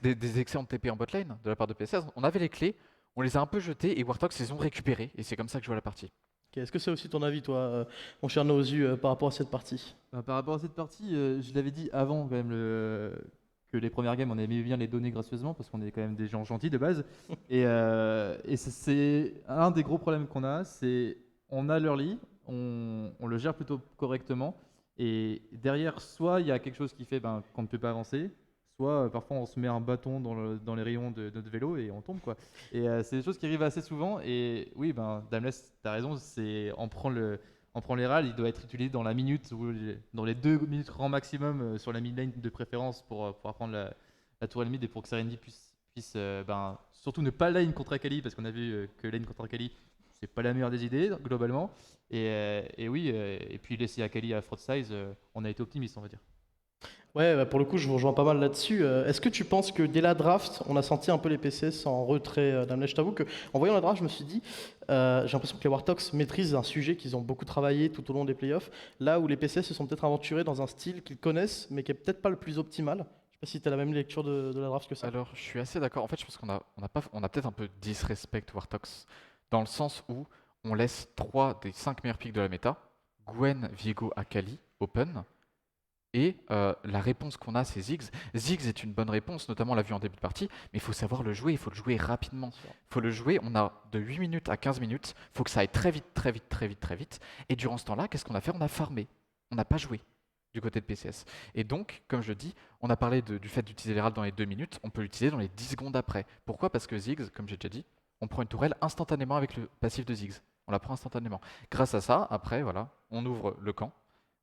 des excellentes TP en botlane de la part de PCS. On avait les clés, on les a un peu jetées et Warthogs les ont récupérées, et c'est comme ça que je vois la partie. Okay, est-ce que c'est aussi ton avis, toi, mon cher Nozu, par rapport à cette partie? Par rapport à cette partie, je l'avais dit avant quand même que les premières games, on aimait bien les donner gracieusement parce qu'on est quand même des gens gentils de base. et c'est un des gros problèmes qu'on a, c'est on a l'early, on le gère plutôt correctement, et derrière, soit il y a quelque chose qui fait qu'on ne peut pas avancer, soit parfois on se met un bâton dans les rayons de notre vélo et on tombe, quoi. Et c'est des choses qui arrivent assez souvent. Et oui, Damless, t'as raison, on prend les râles, il doit être utilisé dans la minute ou dans les 2 minutes grand maximum sur la mid lane de préférence pour prendre la tourelle mid et pour que Serendip puisse surtout ne pas lane contre Akali, parce qu'on a vu que lane contre Akali c'est pas la meilleure des idées globalement. Et oui, et puis laisser Akali à Frost Size, on a été optimiste, on va dire. Ouais, bah, pour le coup, je vous rejoins pas mal là-dessus. Est-ce que tu penses que dès la draft, on a senti un peu les PCS en retrait d'Amlech? Je t'avoue qu'en voyant la draft, je me suis dit, j'ai l'impression que les Warthogs maîtrisent un sujet qu'ils ont beaucoup travaillé tout au long des playoffs, là où les PCS se sont peut-être aventurés dans un style qu'ils connaissent, mais qui est peut-être pas le plus optimal. Je sais pas si tu as la même lecture de la draft que ça. Alors, je suis assez d'accord. En fait, je pense qu'on a peut-être un peu disrespect Warthogs, dans le sens où on laisse 3 des 5 meilleurs picks de la méta, Gwen, Viego, Akali, open. Et la réponse qu'on a, c'est Ziggs. Ziggs est une bonne réponse, notamment on l'a vu en début de partie, mais il faut savoir le jouer, il faut le jouer rapidement. Il faut le jouer, on a de 8 minutes à 15 minutes, il faut que ça aille très vite, très vite, très vite, très vite. Et durant ce temps-là, qu'est-ce qu'on a fait? On a farmé, on n'a pas joué du côté de PCS. Et donc, comme je le dis, on a parlé du fait d'utiliser l'Herald dans les 2 minutes, on peut l'utiliser dans les 10 secondes après. Pourquoi? Parce que Ziggs, comme j'ai déjà dit, on prend une tourelle instantanément avec le passif de Ziggs. On la prend instantanément. Grâce à ça, après, voilà, on ouvre le camp.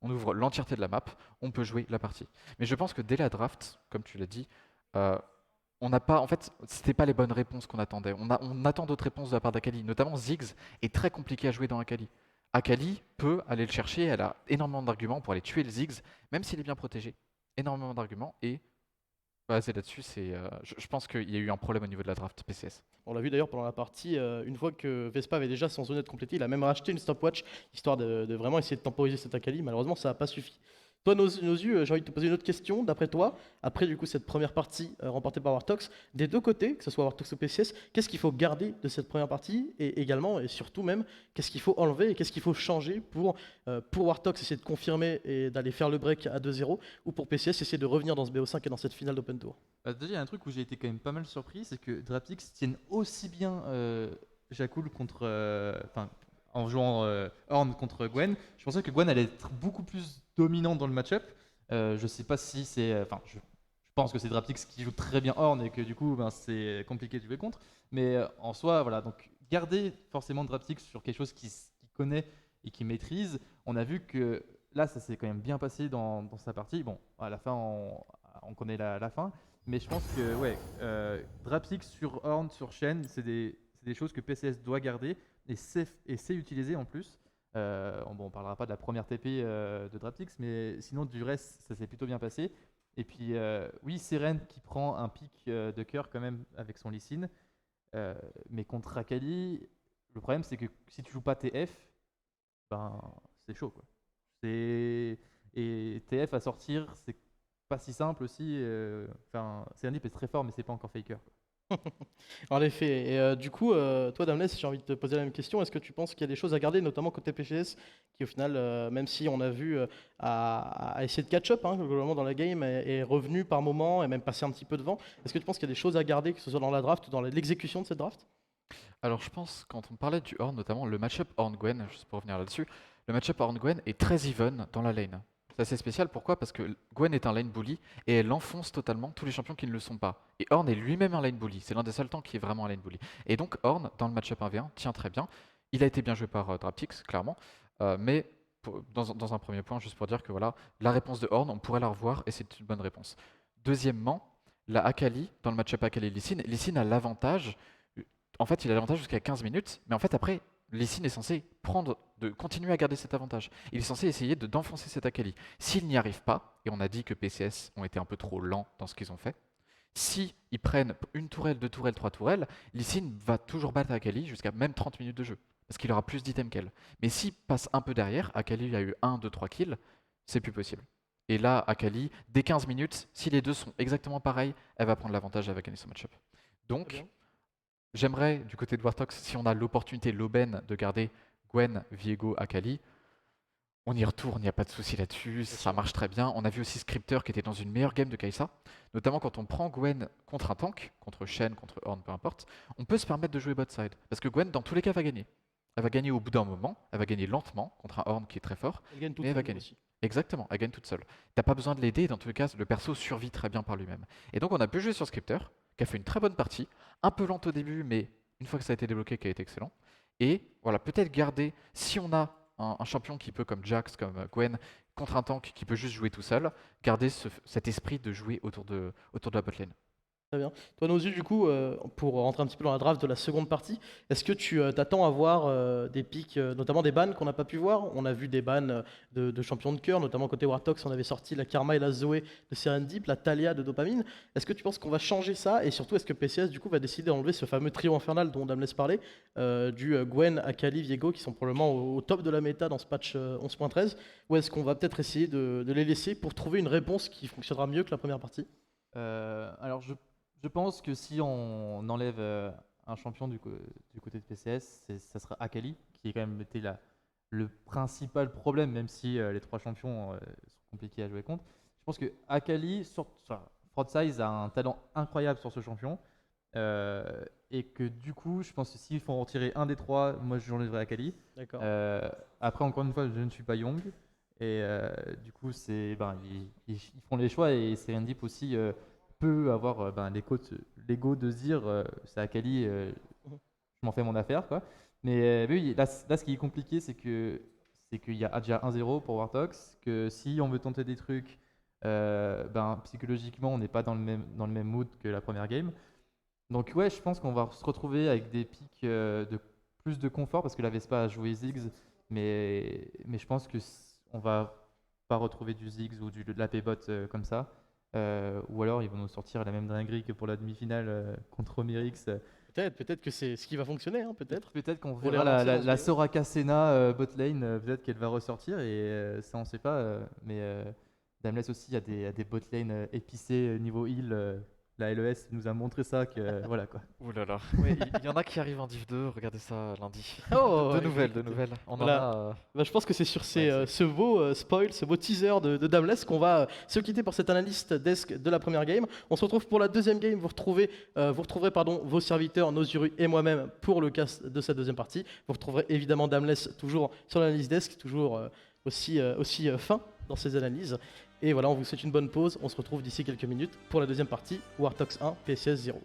On ouvre l'entièreté de la map, on peut jouer la partie. Mais je pense que dès la draft, comme tu l'as dit, on n'a pas, en fait, c'était pas les bonnes réponses qu'on attendait. On attend d'autres réponses de la part d'Akali, notamment Ziggs est très compliqué à jouer dans Akali. Akali peut aller le chercher, elle a énormément d'arguments pour aller tuer le Ziggs, même s'il est bien protégé. Énormément d'arguments et basé là-dessus, je pense qu'il y a eu un problème au niveau de la draft PCS. On l'a vu d'ailleurs pendant la partie, une fois que Vespa avait déjà son zonette complété, il a même racheté une stopwatch, histoire de vraiment essayer de temporiser cette Akali. Malheureusement, ça n'a pas suffi. Toi, nos yeux, j'ai envie de te poser une autre question. D'après toi, après du coup cette première partie remportée par Warthogs, des deux côtés, que ce soit Warthogs ou PCS, qu'est-ce qu'il faut garder de cette première partie? Et également, et surtout même, qu'est-ce qu'il faut enlever et qu'est-ce qu'il faut changer pour Warthogs essayer de confirmer et d'aller faire le break à 2-0, ou pour PCS essayer de revenir dans ce BO5 et dans cette finale d'Open Tour? Déjà, il y a un truc où j'ai été quand même pas mal surpris, c'est que Draptix tienne aussi bien Jakul contre. Enfin, en jouant Horn contre Gwen. Je pensais que Gwen allait être beaucoup plus dominante dans le match-up. Je sais pas si c'est. Enfin, je pense que c'est Draptix qui joue très bien Horn et que du coup, ben, c'est compliqué de jouer contre. Mais en soi, voilà. Donc, garder forcément Draptix sur quelque chose qu'il connaît et qu'il maîtrise. On a vu que là, ça s'est quand même bien passé dans sa partie. Bon, à la fin, on connaît la fin. Mais je pense que ouais, Draptix sur Horn, sur Shen, c'est des choses que PCS doit garder et sait utiliser en plus. Bon, on parlera pas de la première TP de Draptix, mais sinon du reste, ça s'est plutôt bien passé. Et puis oui, Seren qui prend un pic de cœur quand même avec son Lee Sin. Mais contre Akali, le problème c'est que si tu joues pas TF, ben c'est chaud quoi. Et TF à sortir, c'est pas si simple aussi. Enfin, Serendip est très fort, mais c'est pas encore Faker. En effet. Et du coup, toi, Damness, j'ai envie de te poser la même question. Est-ce que tu penses qu'il y a des choses à garder, notamment côté PCS, qui au final, même si on a vu à essayer de catch-up globalement dans la game, est revenu par moment et même passé un petit peu devant, est-ce que tu penses qu'il y a des choses à garder, que ce soit dans la draft ou dans l'exécution de cette draft? Alors je pense, quand on parlait du Horn, notamment le match-up Horn-Gwen, juste pour revenir là-dessus, le match-up Horn-Gwen est très even dans la lane. C'est assez spécial, pourquoi? Parce que Gwen est un lane bully et elle enfonce totalement tous les champions qui ne le sont pas. Et Horn est lui-même un lane bully, c'est l'un des seuls temps qui est vraiment un lane bully. Et donc Horn, dans le match-up 1v1, tient très bien. Il a été bien joué par Draptix, clairement, mais dans un premier point, juste pour dire que voilà, la réponse de Horn, on pourrait la revoir et c'est une bonne réponse. Deuxièmement, la Akali, dans le match-up Akali-Lee Sin, Lee Sin a l'avantage, en fait il a l'avantage jusqu'à 15 minutes, mais en fait après, Lee Sin est censé continuer à garder cet avantage. Il est censé essayer d'enfoncer cette Akali. S'il n'y arrive pas, et on a dit que PCS ont été un peu trop lents dans ce qu'ils ont fait, si ils prennent une tourelle, deux tourelles, trois tourelles, Lee Sin va toujours battre Akali jusqu'à même 30 minutes de jeu, parce qu'il aura plus d'items qu'elle. Mais s'il passe un peu derrière, Akali a eu 1, 2, 3 kills, c'est plus possible. Et là, Akali, dès 15 minutes, si les deux sont exactement pareils, elle va prendre l'avantage, elle va gagner son match-up. Donc, j'aimerais, du côté de Warthogs, si on a l'opportunité, l'aubaine de garder Gwen, Viego, Akali, on y retourne, il n'y a pas de souci là-dessus, ça marche très bien. On a vu aussi Scripter qui était dans une meilleure game de Kai'Sa, notamment quand on prend Gwen contre un tank, contre Shen, contre Horn, peu importe, on peut se permettre de jouer bot side. Parce que Gwen, dans tous les cas, va gagner. Elle va gagner au bout d'un moment, elle va gagner lentement contre un Horn qui est très fort, Elle gagne toute mais elle va seule gagner. aussi. Exactement, elle gagne toute seule. T'as pas besoin de l'aider, dans tous les cas, le perso survit très bien par lui-même. Et donc on a pu jouer sur Scripter, qui a fait une très bonne partie, un peu lente au début, mais une fois que ça a été débloqué, qui a été excellent. Et voilà, peut-être garder, si on a un champion qui peut, comme Jax, comme Gwen, contre un tank qui peut juste jouer tout seul, garder cet esprit de jouer autour de la botlane. Très bien. Toi, Nozu, du coup, pour rentrer un petit peu dans la draft de la seconde partie, est-ce que tu t'attends à voir des pics, notamment des bans qu'on n'a pas pu voir? On a vu des bans de champions de cœur, notamment côté Wartox, on avait sorti la Karma et la Zoé de Serendip, la Talia de Dopamine. Est-ce que tu penses qu'on va changer ça? Et surtout, est-ce que PCS, du coup, va décider d'enlever ce fameux trio infernal dont Dame laisse parler, du Gwen, Akali, Viego, qui sont probablement au top de la méta dans ce patch 11.13? Ou est-ce qu'on va peut-être essayer de les laisser pour trouver une réponse qui fonctionnera mieux que la première partie? Alors je pense que si on enlève un champion du côté de PCS, ça sera Akali, qui est quand même été le principal problème, même si les 3 champions sont compliqués à jouer contre. Je pense que Akali, Frotsize a un talent incroyable sur ce champion, et que du coup, je pense que s'il faut en retirer un des 3, moi j'enlèverai Akali. D'accord. Après, encore une fois, je ne suis pas Young, et du coup, ils font les choix, et Serendip aussi peut avoir l'ego de se dire c'est Akali, je m'en fais mon affaire, quoi. Mais oui, là, ce qui est compliqué, c'est qu'il y a déjà 1-0 pour Wartox, que si on veut tenter des trucs, psychologiquement on n'est pas dans le même mood que la première game. Donc ouais, je pense qu'on va se retrouver avec des pics de plus de confort, parce que la Vespa a joué Ziggs, mais je pense que on va pas retrouver du Ziggs ou de la P-bot comme ça. Ou alors ils vont nous sortir la même dinguerie que pour la demi-finale contre Omerix. Peut-être que c'est ce qui va fonctionner, hein, peut-être. Peut-être qu'on Pour les verra relancer dans ce la jeu. Soraka Senna bot lane, peut-être qu'elle va ressortir, et ça on sait pas. Mais Dameless aussi a des bot lane épicés niveau heal. La LES nous a montré ça, que voilà quoi. Ouh là là. Ouais, il y en a qui arrivent en Div 2, regardez ça lundi. Oh, de nouvelles. On Voilà. en a. Bah, je pense que c'est sur ce beau spoil, ce beau teaser de Dameless qu'on va se quitter pour cette analyse desk de la première game. On se retrouve pour la deuxième game. Vous retrouverez vos serviteurs, Nozuru et moi-même pour le cast de cette deuxième partie. Vous retrouverez évidemment Dameless toujours sur l'analyse desk, toujours aussi fin dans ses analyses. Et voilà, on vous souhaite une bonne pause. On se retrouve d'ici quelques minutes pour la deuxième partie, Wartox 1, PCS 0.